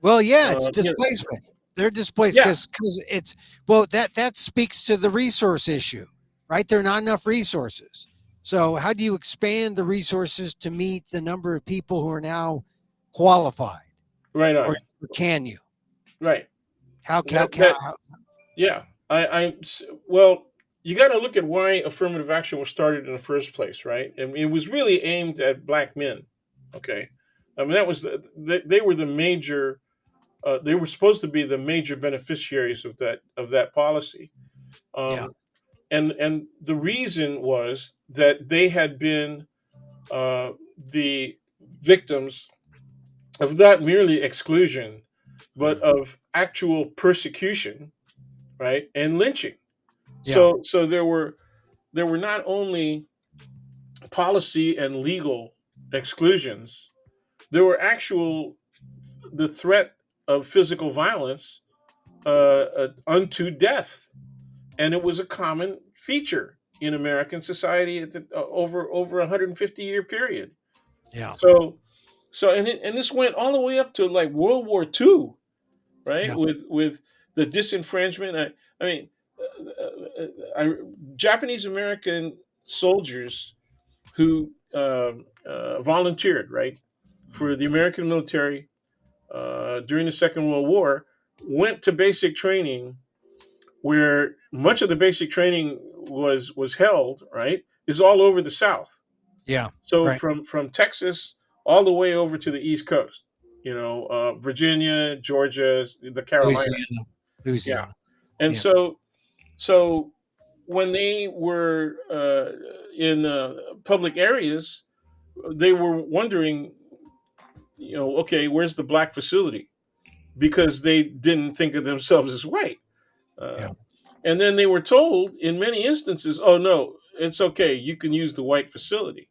well, yeah, it's You know, displacement. They're displaced yeah, because it's well that speaks to the resource issue, right? There are not enough resources. So how do you expand the resources to meet the number of people who are now qualified, right or on, can you? right. How how, That how, that how yeah. Well, you got to look at why affirmative action was started in the first place, right? And it was really aimed at black men. Okay, I mean that was they were the major. They were supposed to be the major beneficiaries of that policy. yeah, Um, and the reason was that they had been the victims of not merely exclusion, but mm, of actual persecution, right, and lynching. yeah, So there were not only policy and legal exclusions, there were actual the threat of physical violence unto death, and it was a common feature in American society at over 150-year period. yeah, So and this went all the way up to like World War II, right? yeah, With the disenfranchisement. I mean, Japanese American soldiers who volunteered, right, for the American military during the Second World War went to basic training where much of the basic training was held, right, is all over the South. yeah, So right. from Texas all the way over to the East Coast, Virginia, Georgia, the Carolinas, Louisiana, yeah. Louisiana, And yeah, so when they were in public areas, they were wondering, okay, where's the black facility? Because they didn't think of themselves as white. Uh, yeah, and then they were told in many instances, oh, no, it's okay. You can use the white facility.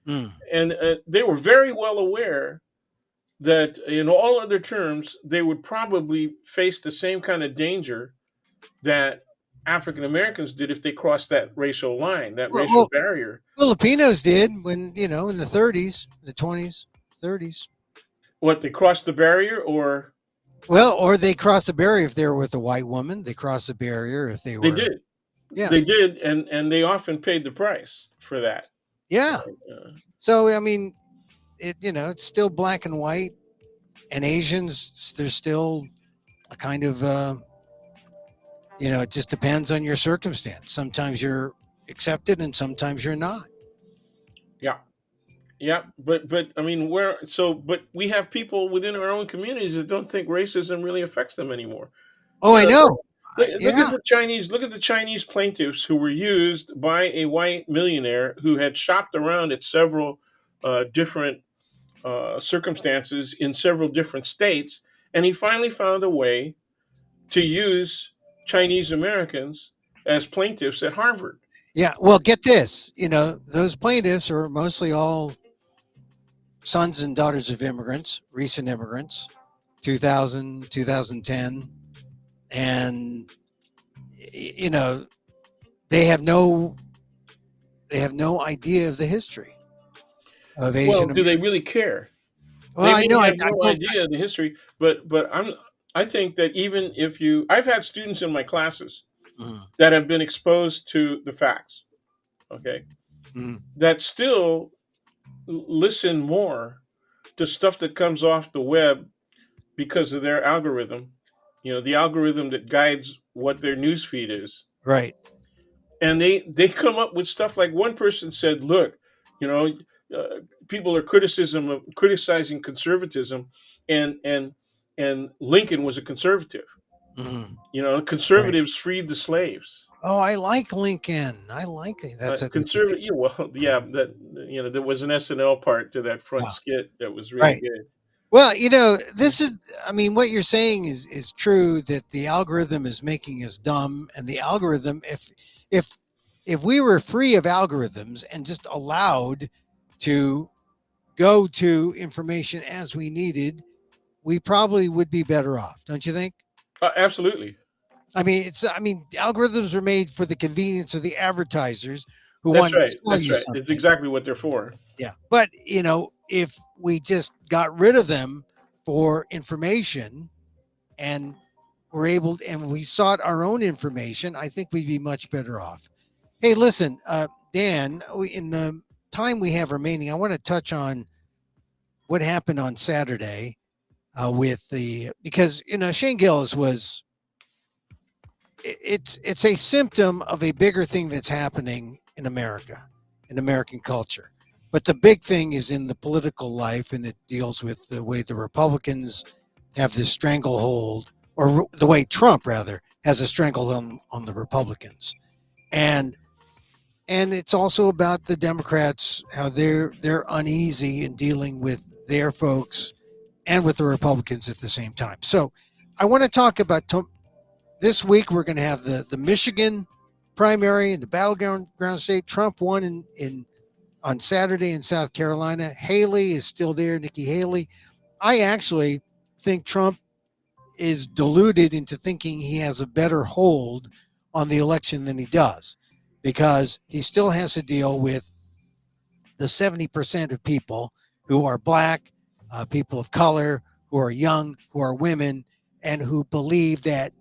mm, And they were very well aware that in all other terms they would probably face the same kind of danger that African Americans did if they crossed that racial line, that racial Well, barrier. Filipinos did when in the 30s, the 20s, 30s. What, they crossed the barrier, or Well, or they crossed the barrier if they were with a white woman. They crossed the barrier if they they were, did, yeah, they did, and they often paid the price for that. yeah. Right? So I mean, it's still black and white, and Asians. There's still a kind of, it just depends on your circumstance. Sometimes you're accepted, and sometimes you're not. Yeah, yeah, but I mean, but we have people within our own communities that don't think racism really affects them anymore. Oh, You I know, know. look Yeah. at the Chinese. Look at the Chinese plaintiffs who were used by a white millionaire who had shopped around at several different circumstances in several different states, and he finally found a way to use Chinese Americans as plaintiffs at Harvard. Yeah. Well, get this. Those plaintiffs are mostly all sons and daughters of immigrants, recent immigrants, 2000, 2010, and you know they have no idea of the history of Well, Asian do they American. really care? Well, They I may know. I have no don't. idea of the history, but I think that even if I've had students in my classes Mm, that have been exposed to the facts, okay, mm, that still listen more to stuff that comes off the web because of their algorithm, the algorithm that guides what their news feed is. right. And they come up with stuff like, one person said, look, you know, people are criticizing conservatism, and Lincoln was a conservative. Mm, right. Conservatives freed the slaves. Oh, I like Lincoln. I like it. That's a Conservative, yeah, well, yeah, that there was an SNL part to that front yeah. skit that was really Right. good. Well, this is. I mean, what you're saying is true. That the algorithm is making us dumb, and the algorithm, if if we were free of algorithms and just allowed to go to information as we needed, we probably would be better off, don't you think? Absolutely, I mean, algorithms are made for the convenience of the advertisers who that's want to right. sell That's you right. It's something. exactly what they're for. Yeah. But, if we just got rid of them for information and were able and we sought our own information, I think we'd be much better off. Hey, listen, Dan, in the time we have remaining, I want to touch on what happened on Saturday with because Shane Gillis was it's a symptom of a bigger thing that's happening in America, in American culture. But the big thing is in the political life, and it deals with the way the Republicans have this stranglehold, or the way Trump rather has a stranglehold on the Republicans, and it's also about the Democrats, how they're uneasy in dealing with their folks and with the Republicans at the same time. So I want to talk about this week. We're going to have the Michigan primary in the battleground state. Trump won in on Saturday in South Carolina. Haley is still there, Nikki Haley. I actually think Trump is deluded into thinking he has a better hold on the election than he does, because he still has to deal with the 70% of people who are black, people of color, who are young, who are women, and who believe that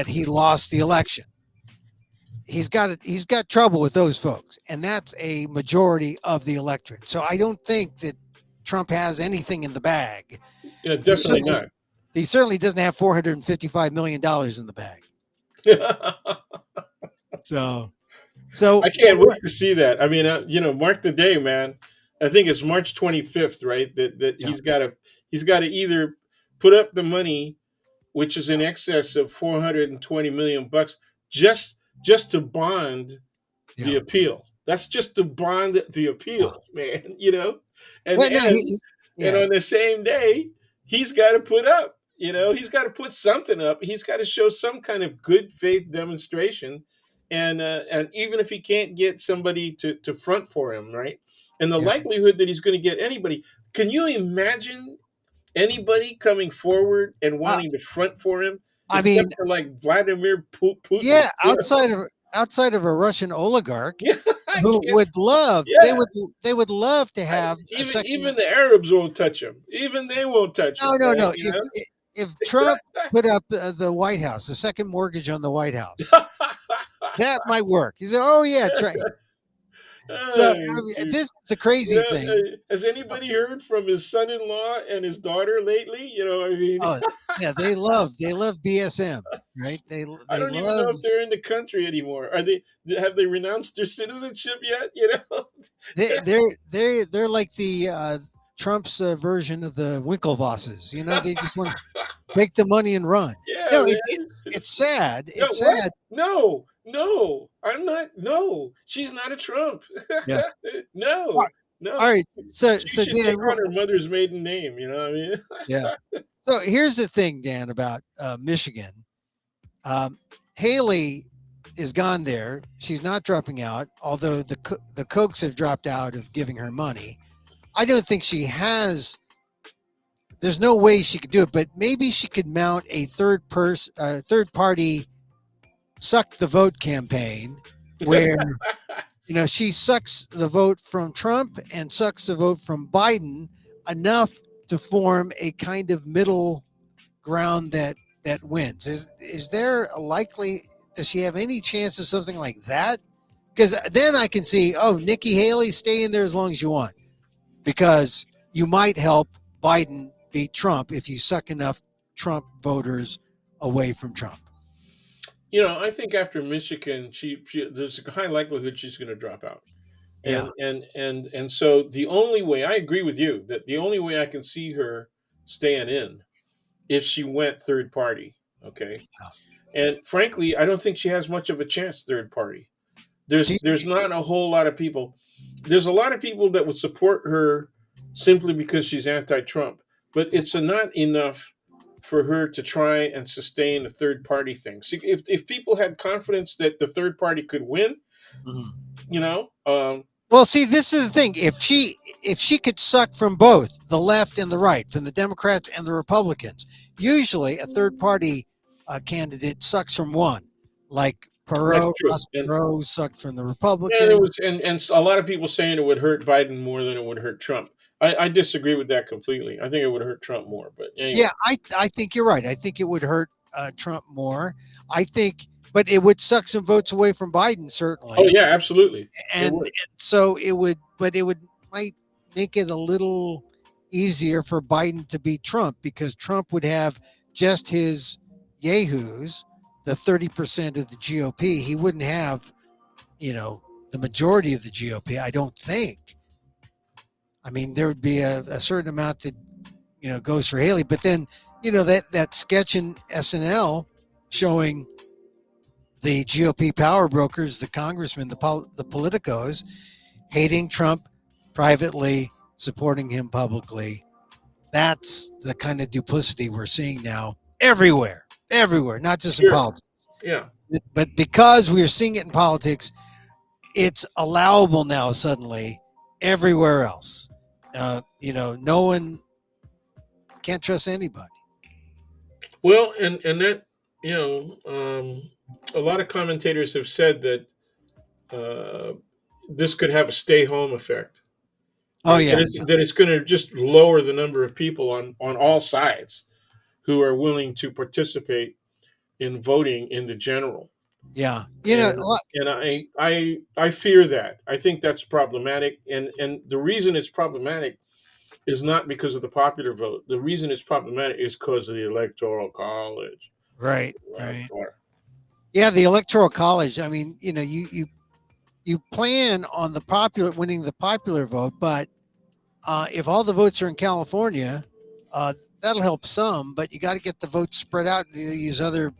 he lost the election. He's got trouble with those folks, and that's a majority of the electorate. So I don't think that Trump has anything in the bag. Yeah, He definitely certainly not. he certainly doesn't have $455 million in the bag. So I so can't wait to see that. I mean, mark the day, man. I think it's March 25th, right? That yeah, he's got to either put up the money, which is in excess of 420 million bucks, just to bond the yeah, appeal. That's just to bond the yeah. appeal, man. And Well, no, and yeah, on the same day, he's got to put up. He's got to put something up. He's got to show some kind of good faith demonstration, and even if he can't get somebody to front for him, right? And the yeah. likelihood that he's going to get anybody. Can you imagine anybody coming forward and Uh, wanting to front for him, I except mean, for like Vladimir Putin. yeah, outside of a Russian oligarch Yeah, I who can't. would love Yeah, they would love to have a even second. the Arabs won't touch him. Even they won't touch him, No, no, right? no. You If Trump put up the White House, the second mortgage on the White House, know. that might work. He said, "Oh yeah, try." So I Oh, mean, shoot. this is the You crazy know, thing. has anybody heard from his son-in-law and his daughter lately? I mean, Oh yeah, they love BSM, right? I They don't even know love if they're in the country anymore. Are they? Have they renounced their citizenship yet? they're like the Trump's version of the Winklevosses. You know, they just want to take the money and run. Yeah, No, man. it's sad. No, It's what? sad. No, no, I'm not. No, she's not a Trump. Yeah. All No, right. no. All right. She So should Dan, take on her mother's maiden name. You know what I mean? yeah. So here's the thing, Dan, about Michigan. Um, Haley is gone there. She's not dropping out, although the Kochs have dropped out of giving her money. I don't think she has. There's no way she could do it, but maybe she could mount a third party suck the vote campaign, where she sucks the vote from Trump and sucks the vote from Biden enough to form a kind of middle ground that wins. Is there a likely? Does she have any chance of something like that? Because then I can see, oh, Nikki Haley, stay in there as long as you want, because you might help Biden beat Trump if you suck enough Trump voters away from Trump. I think after Michigan, there's a high likelihood she's going to drop out. Yeah. And so the only way I agree with you that the only way I can see her staying in if she went third party. Okay. And frankly, I don't think she has much of a chance third party. Do There's not a whole lot of people. There's a lot of people that would support her simply because she's anti-Trump, but it's not enough for her to try and sustain a third party thing. See, if people had confidence that the third party could win, Mhm. you know, um, Well, see, this is the thing. If she could suck from both the left and the right, from the Democrats and the Republicans, usually a third party candidate sucks from one, like that's Perot, true. Ross Perot sucked from the Yeah, there Republican. was, and a lot of people saying it would hurt Biden more than it would hurt Trump. I disagree with that completely. I think it would hurt Trump more. But anyway, Yeah, I think you're right. I think it would hurt Trump more. I think, but it would suck some votes away from Biden oh certainly, yeah, absolutely, it and would. so it would, but it would might make it a little easier for Biden to beat Trump, because Trump would have just his yahoos, the 30% of the GOP. He wouldn't have, the majority of the GOP. I don't think. I mean, there would be a certain amount that goes for Haley, but then that sketch in SNL showing the GOP power brokers, the congressmen, the politicos hating Trump privately, supporting him publicly. That's the kind of duplicity we're seeing now everywhere, not just in Sure, politics. yeah. But because we are seeing it in politics, it's allowable now suddenly everywhere else. No one can't trust anybody. Well, and that a lot of commentators have said that uh, this could have a stay home effect, Oh right? yeah, That it's going to just lower the number of people on all sides who are willing to participate in voting in the general. yeah. And I fear that. I think that's problematic, and the reason it's problematic is not because of the popular vote. The reason it's problematic is because of the electoral college. right, Well, right. sure. Yeah, the electoral college. I mean, you plan on the popular winning the popular vote, but if all the votes are in California, uh, that'll help some. But you got to get the votes spread out in these other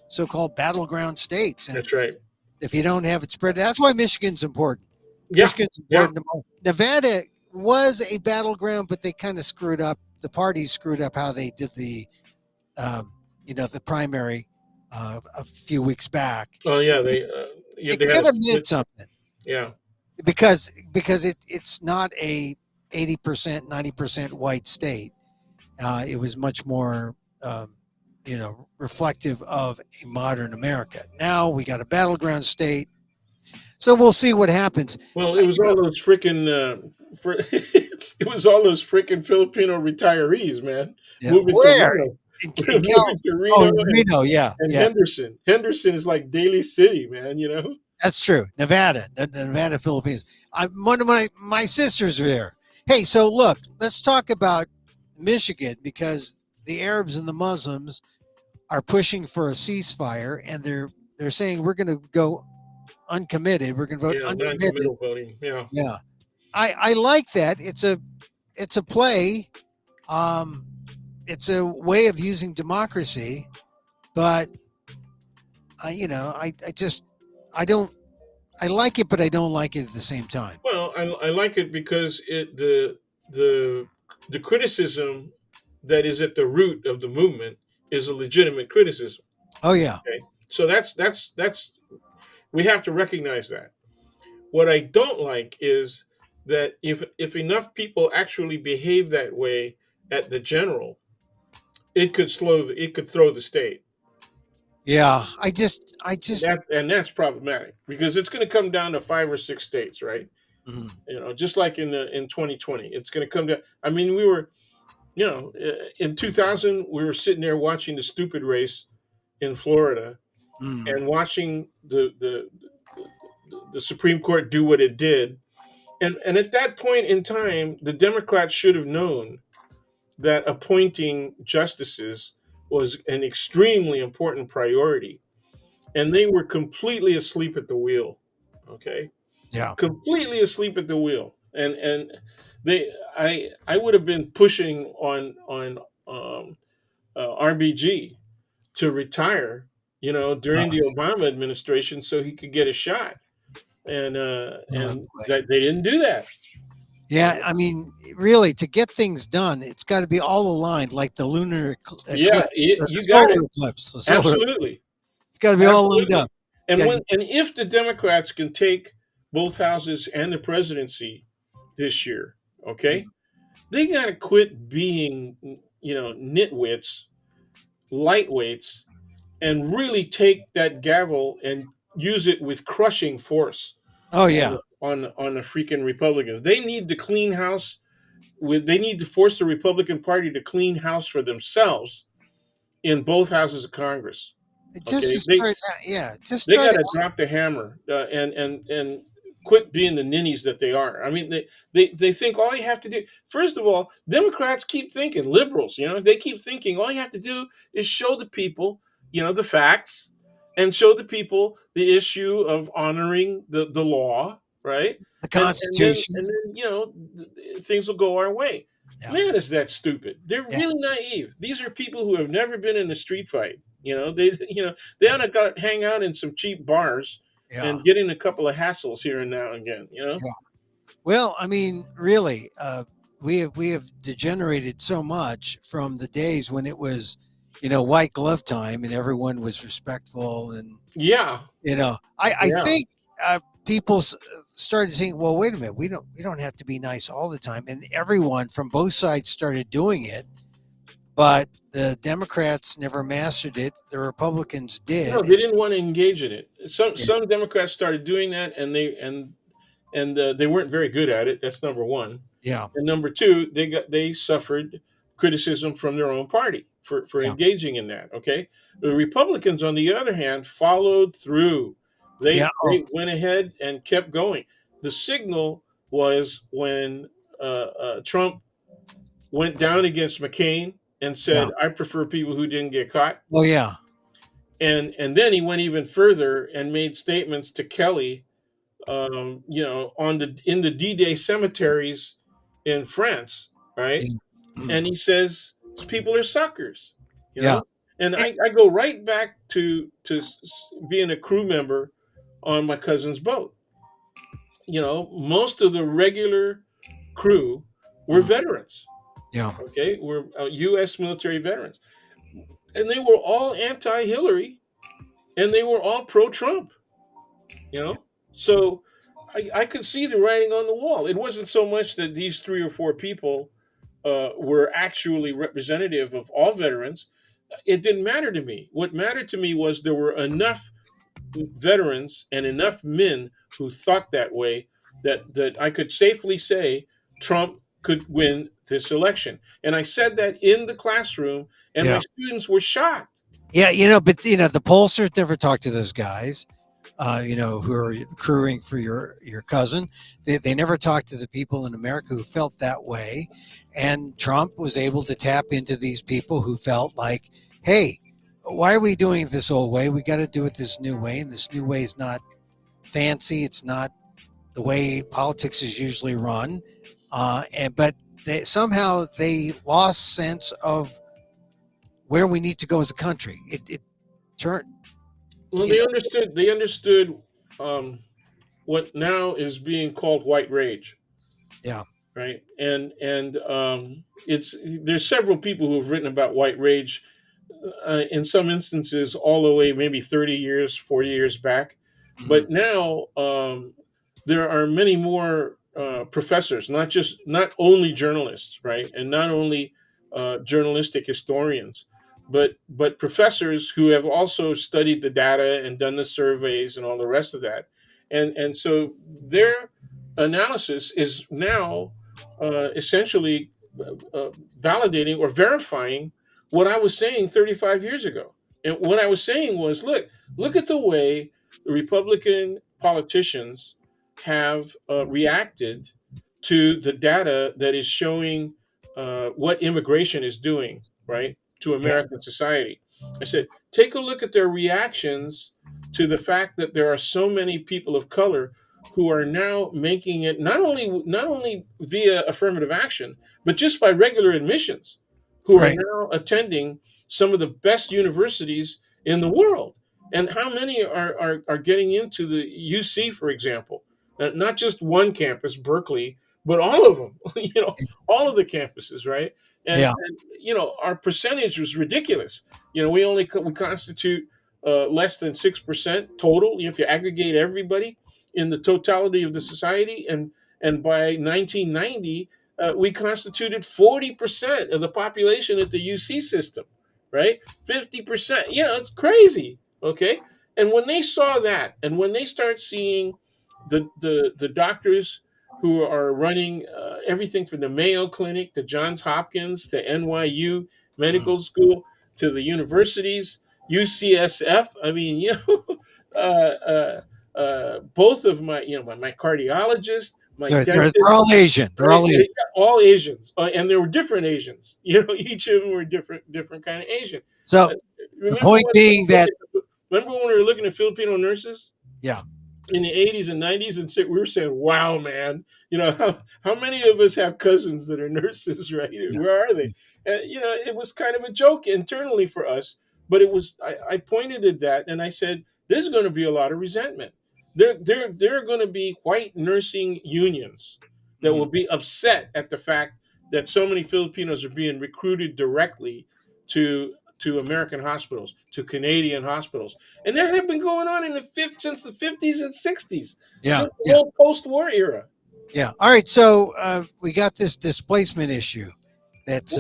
so-called battleground states, and That's right. if you don't have it spread, that's why Michigan's important. Yeah, Michigan's yeah. important. Nevada was a battleground, but they kind of screwed up. The parties screwed up how they did um, the primary a few weeks back. Oh yeah, It they had a could have split. meant something, Yeah, because it's not a 80%, 90% white state, It was much more, reflective of a modern America. Now we got a battleground state, so we'll see what happens. Well, it was all those freaking. It was all those freaking Filipino retirees, man, Yeah, moving to where Reno, in Cal? moving to Oh, Reno in Reno, yeah, and yeah, Henderson. Henderson is like Daly City, man. that's true. Nevada, the Nevada Philippines. One of my sisters are there. Hey, so look, let's talk about Michigan because the Arabs and the Muslims are pushing for a ceasefire, and they're saying we're going to go uncommitted. We're going to vote Yeah, uncommitted. non-committal voting. Yeah. Yeah, I like that. It's a play. Um, it's a way of using democracy, but I just I don't I like it, but I don't like it at the same time. Well, I like it because the the criticism that is at the root of the movement is a legitimate criticism. Oh yeah, Okay, so that's we have to recognize that. What I don't like is that if enough people actually behave that way at the general, it could throw the state. yeah. I just That's problematic because it's going to come down to 5 or 6 states, right? mm, Just like in 2020, it's going to come down. I mean, we were, in 2000, we were sitting there watching the stupid race in Florida mm, and watching the Supreme Court do what it did. And at that point in time, the Democrats should have known that appointing justices was an extremely important priority. And they were completely asleep at the wheel. Okay. yeah. Completely asleep at the wheel. And I would have been pushing on RBG to retire, during Oh, the Obama administration so he could get a shot. And oh, and boy. that they didn't do that. Yeah, I mean, really, to get things done, it's got to be all aligned, like the lunar Yeah, eclipse, or the you got it. solar eclipse. The solar, Absolutely. it's got to be all lined Absolutely. up. Yeah, And if the Democrats can take both houses and the presidency this year, okay, they got to quit being, nitwits, lightweights, and really take that gavel and use it with crushing force oh on yeah, on the freaking Republicans. They need to clean house they need to force the Republican Party to clean house for themselves in both houses of Congress. just Okay, to start. Yeah, just they start. got to drop the hammer and quit being the ninnies that they are. I mean, they think all you have to do. First of all, Democrats keep thinking, liberals, they keep thinking all you have to do is show the people, the facts, and show the people the issue of honoring the law, right? The And Constitution. then things will go our way. Yeah, Man, is that stupid? They're yeah, really naive. These are people who have never been in a street fight. They ought to hang out in some cheap bars yeah, and get in a couple of hassles here and now and again. yeah. Well, I mean, really, we have degenerated so much from the days when it was, white glove time and everyone was respectful, and Yeah, I yeah. think people started saying, well, wait a minute, we don't have to be nice all the time, and everyone from both sides started doing it, but the Democrats never mastered it. The Republicans No, did. they didn't want to engage in it. Yeah, Some Democrats started doing that, and they weren't very good at it. That's number one. yeah, And number two, they suffered criticism from their own party for yeah, engaging in that. Okay, the Republicans, on the other hand, followed through. yeah. Oh, They went ahead and kept going. The signal was when Trump went down against McCain and yeah. said, "I prefer people who didn't get caught." Oh, yeah, And then he went even further and made statements to Kelly, on the in the D-Day cemeteries in France, right? yeah, And he says people are suckers, you yeah. know. And Eh, I go right back to being a crew member on my cousin's boat. Most of the regular crew were mm, veterans. yeah, Okay, were U.S. military veterans, and they were all anti-Hillary, and they were all pro-Trump. You yeah, know, so I could see the writing on the wall. It wasn't so much that these 3 or 4 people were actually representative of all veterans, it didn't matter to me. What mattered to me was there were enough veterans and enough men who thought that way that I could safely say Trump could win this election. And I said that in the classroom, and my Yeah. students were shocked. Yeah, but the pollsters never talk to those guys, who are crewing for your cousin. They never talk to the people in America who felt that way, and Trump was able to tap into these people who felt like, hey, why are we doing it this old way? We got to do it this new way, and this new way is not fancy. It's not the way politics is usually run, but somehow they lost sense of where we need to go as a country. It turned, Well, you they know, understood. They understood what now is being called white rage, yeah, right? And it's there's several people who have written about white rage, in some instances all the way maybe 30 years, 40 years back. mhm, But now there are many more professors, not only journalists, right, and not only journalistic historians, but professors who have also studied the data and done the surveys and all the rest of that, and so their analysis is now essentially validating or verifying what I was saying 35 years ago. And what I was saying was, look at the way the Republican politicians have reacted to the data that is showing what immigration is doing, right, to yeah, American society. I said, take a look at their reactions to the fact that there are so many people of color who are now making it not only via affirmative action, but just by regular admissions, who are right, now attending some of the best universities in the world. And how many are getting into the UC, for example? Not just one campus, Berkeley, but all of them, all of the campuses, right? yeah, And our percentage was ridiculous. We constitute less than 6% total. If you aggregate everybody in the totality of the society, and by 1990, we constituted 40% of the population at the UC system, right? 50%. Yeah, it's crazy. Okay. And when they saw that, and when they start seeing the doctors who are running everything from the Mayo Clinic to Johns Hopkins to NYU mhm, Medical School to the universities, UCSF. I mean, both of my cardiologist, my they're dentist, all Asian. They're right? all Asian. All Asians, and there were different Asians. Each of them were different kind of Asian. So Uh, the remember point when we being that, remember when we were looking at Filipino nurses yeah, in the 80s and 90s, and we were saying, wow, man, how many of us have cousins that are nurses, right? yeah, Where are they? And it was kind of a joke internally for us, but it was, I pointed at that and I said, there's going to be a lot of resentment. There are going to be white nursing unions that will mhm, be upset at the fact that so many Filipinos are being recruited directly to American hospitals, to Canadian hospitals, and that had been going on in the since the 50s and 60s, yeah, since the yeah, whole post-war era. yeah. All right, so we got this displacement issue that's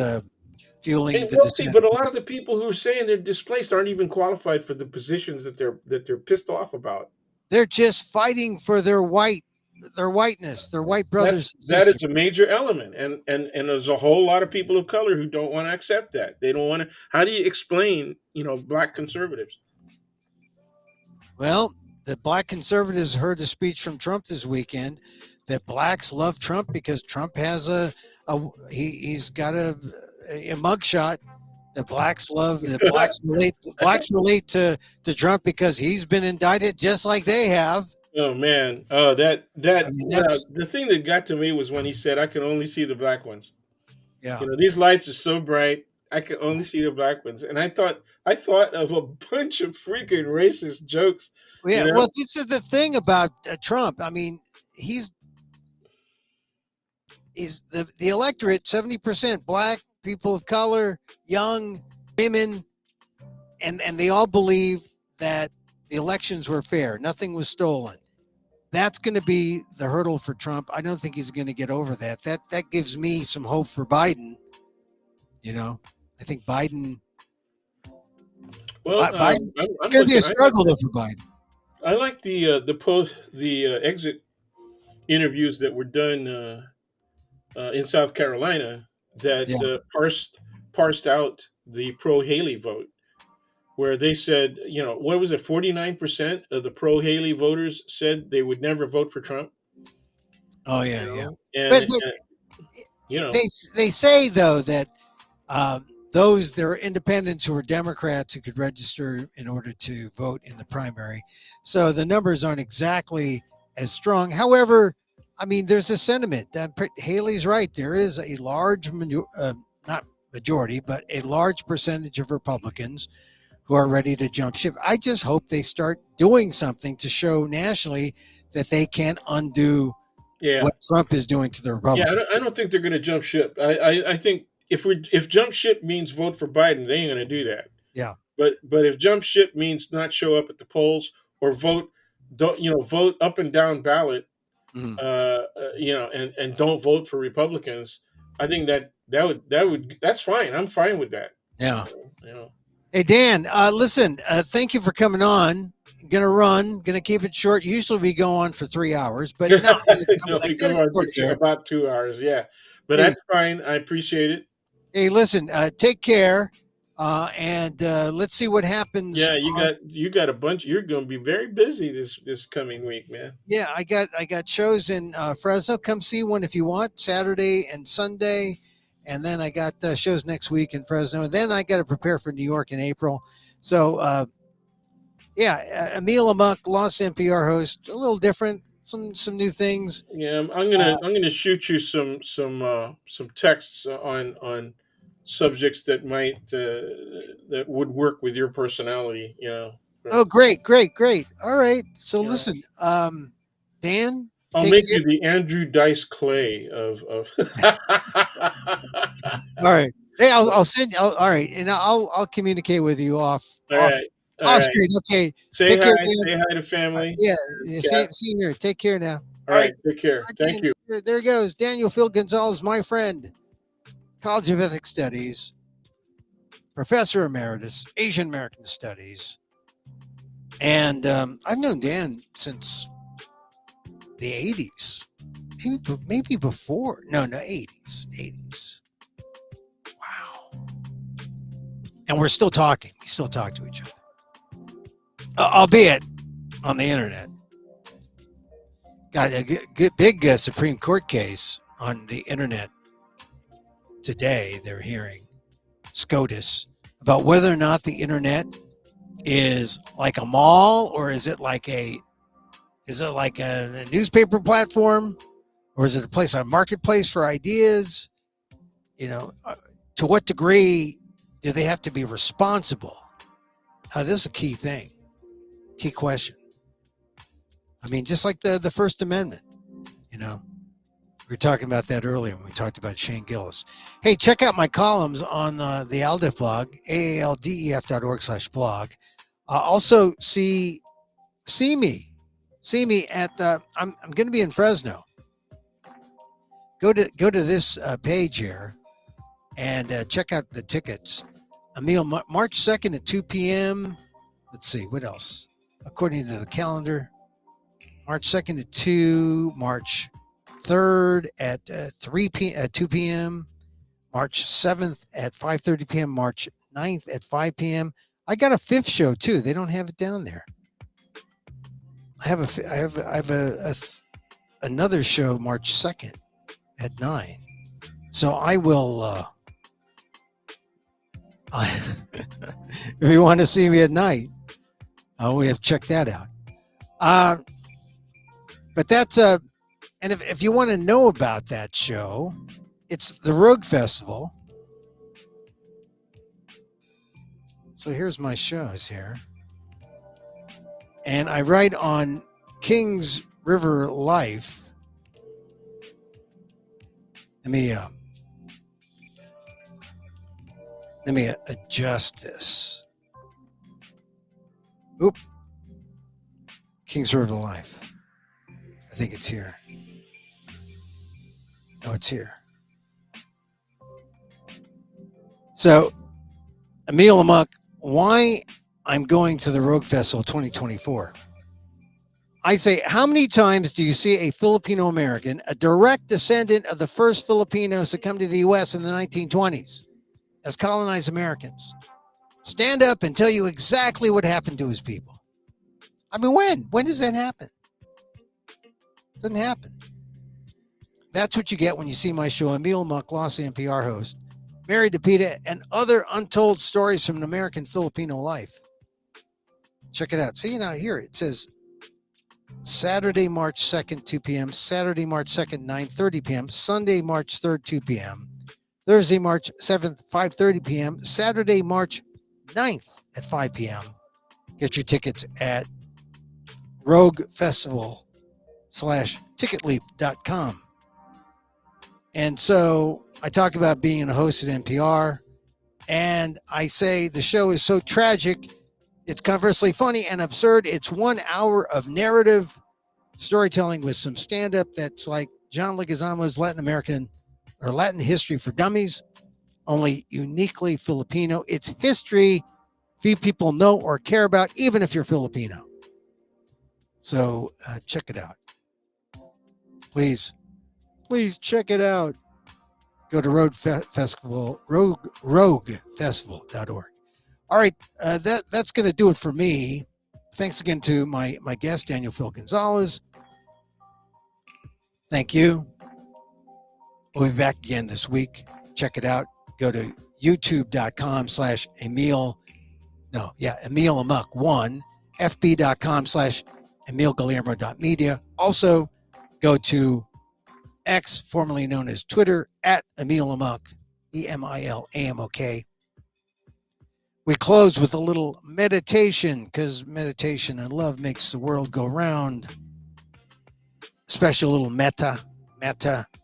fueling the Well, see, dissent. but a lot of the people who are saying they're displaced aren't even qualified for the positions that they're pissed off about. They're just fighting for their whiteness, their white That brothers and that sisters. is a major element, and there's a whole lot of people of color who don't want to accept that. They don't want to. How do you explain, black conservatives? Well, the black conservatives heard the speech from Trump this weekend that blacks love Trump because Trump has he's got a mugshot. The blacks relate to Trump because he's been indicted just like they have. Oh man, I mean, yeah. The thing that got to me was when he said, "I can only see the black ones." yeah, These lights are so bright, I can only see the black ones. And I thought of a bunch of freaking racist jokes. You yeah. know, Well, this is the thing about Trump. I mean, he's he's the electorate 70% black, people of color, young women, and they all believe that the elections were fair, nothing was stolen. that's going to be the hurdle for Trump. I don't think he's going to get over that. That gives me some hope for Biden. You know, I think Biden. Well, Biden. It's I'm going to be looking. a struggle though for Biden. I like the exit interviews that were done in South Carolina that Yeah. parsed out the pro Haley vote, where they said, what was it, 49% of the pro Haley voters said they would never vote for Trump. Oh yeah, yeah. And, But you know, they say though that those there are independents who are Democrats who could register in order to vote in the primary. So the numbers aren't exactly as strong. However, I mean, there's a sentiment. Haley's right. There is a large, not majority, but a large percentage of Republicans who are ready to jump ship. I just hope they start doing something to show nationally that they can undo yeah, what Trump is doing to the yeah. Republicans. I don't think they're going to jump ship. I think if jump ship means vote for Biden, they ain't going to do that. Yeah. But if jump ship means not show up at the polls or vote up and down ballot, Mhm. and don't vote for Republicans, I think that's fine. I'm fine with that. Yeah. You know. Hey, Dan, listen, thank you for coming on. Gonna keep it short. Usually we go on for 3 hours, but no, No, I we got come it on short for here. about 2 hours. Yeah, but Hey, that's fine. I appreciate it. hey, listen, take care, and let's see what happens. Yeah, you got a bunch. You're going to be very busy this coming week, man. Yeah, I got shows in Fresno. Come see one if you want, Saturday and Sunday, and then I got shows next week in Fresno, and then I got to prepare for New York in April. So yeah, Emil Amok, Lost NPR host, a little different, some new things. Yeah, Uh, I'm gonna shoot you some texts on subjects that would work with your personality. oh, great. All right. So You know. listen, Dan, I'll take make care. you the Andrew Dice Clay of. All right. Hey, I'll send. All right, and I'll communicate with you off All off right, all off right. screen. Okay. Say Take hi. care, Dan. Say hi to family. Yeah. Cat. Same here. Take care now. All All right. right. Take care. Thank Dan, you. there he goes. Daniel Phil Gonzalez, my friend, College of Ethics Studies, Professor Emeritus, Asian American Studies. And I've known Dan since the 80s, maybe before. No, 80s. Wow. And we're still talking. We still talk to each other, albeit on the internet. Got a good big Supreme Court case on the internet today. They're hearing SCOTUS about whether or not the internet is like a mall, or is it like a newspaper platform, or is it a place, a marketplace for ideas? To what degree do they have to be responsible? This is a key thing, key question. I mean, just like the First Amendment, we were talking about that earlier when we talked about Shane Gillis. Hey, check out my columns on the ALDEF blog, aaldef.org/blog. Also, see me at I'm going to be in Fresno. Go to this page here and check out the tickets. Emil, March 2nd at 2 p.m. Let's see what else. According to the calendar, March 2nd at 2, March 3rd at 2 p.m., March 7th at 5:30 p.m., March 9th at 5 p.m. I got a 5th show too. They don't have it down there. I have another show March 2nd at 9. So I will if you want to see me at night, we have to check that out. But that's and if you want to know about that show, it's the Rogue Festival. So here's my shows here. And I write on Kings River Life. Let me adjust this. Oop. Kings River Life. think it's here. No, it's here. So, Emil Amok, why I'm going to the Rogue Festival 2024. I say, how many times do you see a Filipino American, a direct descendant of the first Filipinos to come to the U.S. in the 1920s as colonized Americans, stand up and tell you exactly what happened to his people? I mean, when? When does that happen? It doesn't happen. That's what you get when you see my show, Emil Amok, Los NPR host, married to PETA, and other untold stories from an American Filipino life. Check it out. See, now here it says Saturday, March 2nd, 2 p.m., Saturday, March 2nd, 9:30 p.m., Sunday, March 3rd, 2 p.m., Thursday, March 7th, 5:30 p.m., Saturday, March 9th at 5 p.m. Get your tickets at roguefestival/ticketleap.com. And so I talk about being a host at NPR, and I say the show is so tragic, it's conversely funny and absurd. It's 1 hour of narrative storytelling with some stand-up that's like John Leguizamo's Latin American or Latin History for Dummies, only uniquely Filipino. It's history few people know or care about, even if you're Filipino. So check it out. Please check it out. Go to roguefestival.org. All right, that's going to do it for me. Thanks again to my guest, Daniel Phil Gonzalez. Thank you. We'll be back again this week. Check it out. Go to youtube.com/Emil Amok1, fb.com/EmilGuillermo.media. Also, go to X, formerly known as Twitter, at Emil Amok, EMILAMOK. We close with a little meditation, because meditation and love makes the world go round. Special little metta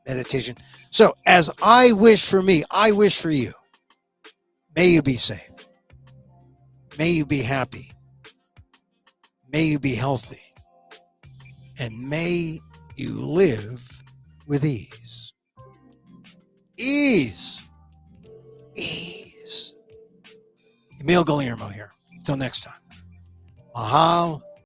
meditation. So as I wish for me, I wish for you. May you be safe. May you be happy. May you be healthy. And may you live with ease. Ease. Emil Guillermo here. Until next time. Mahal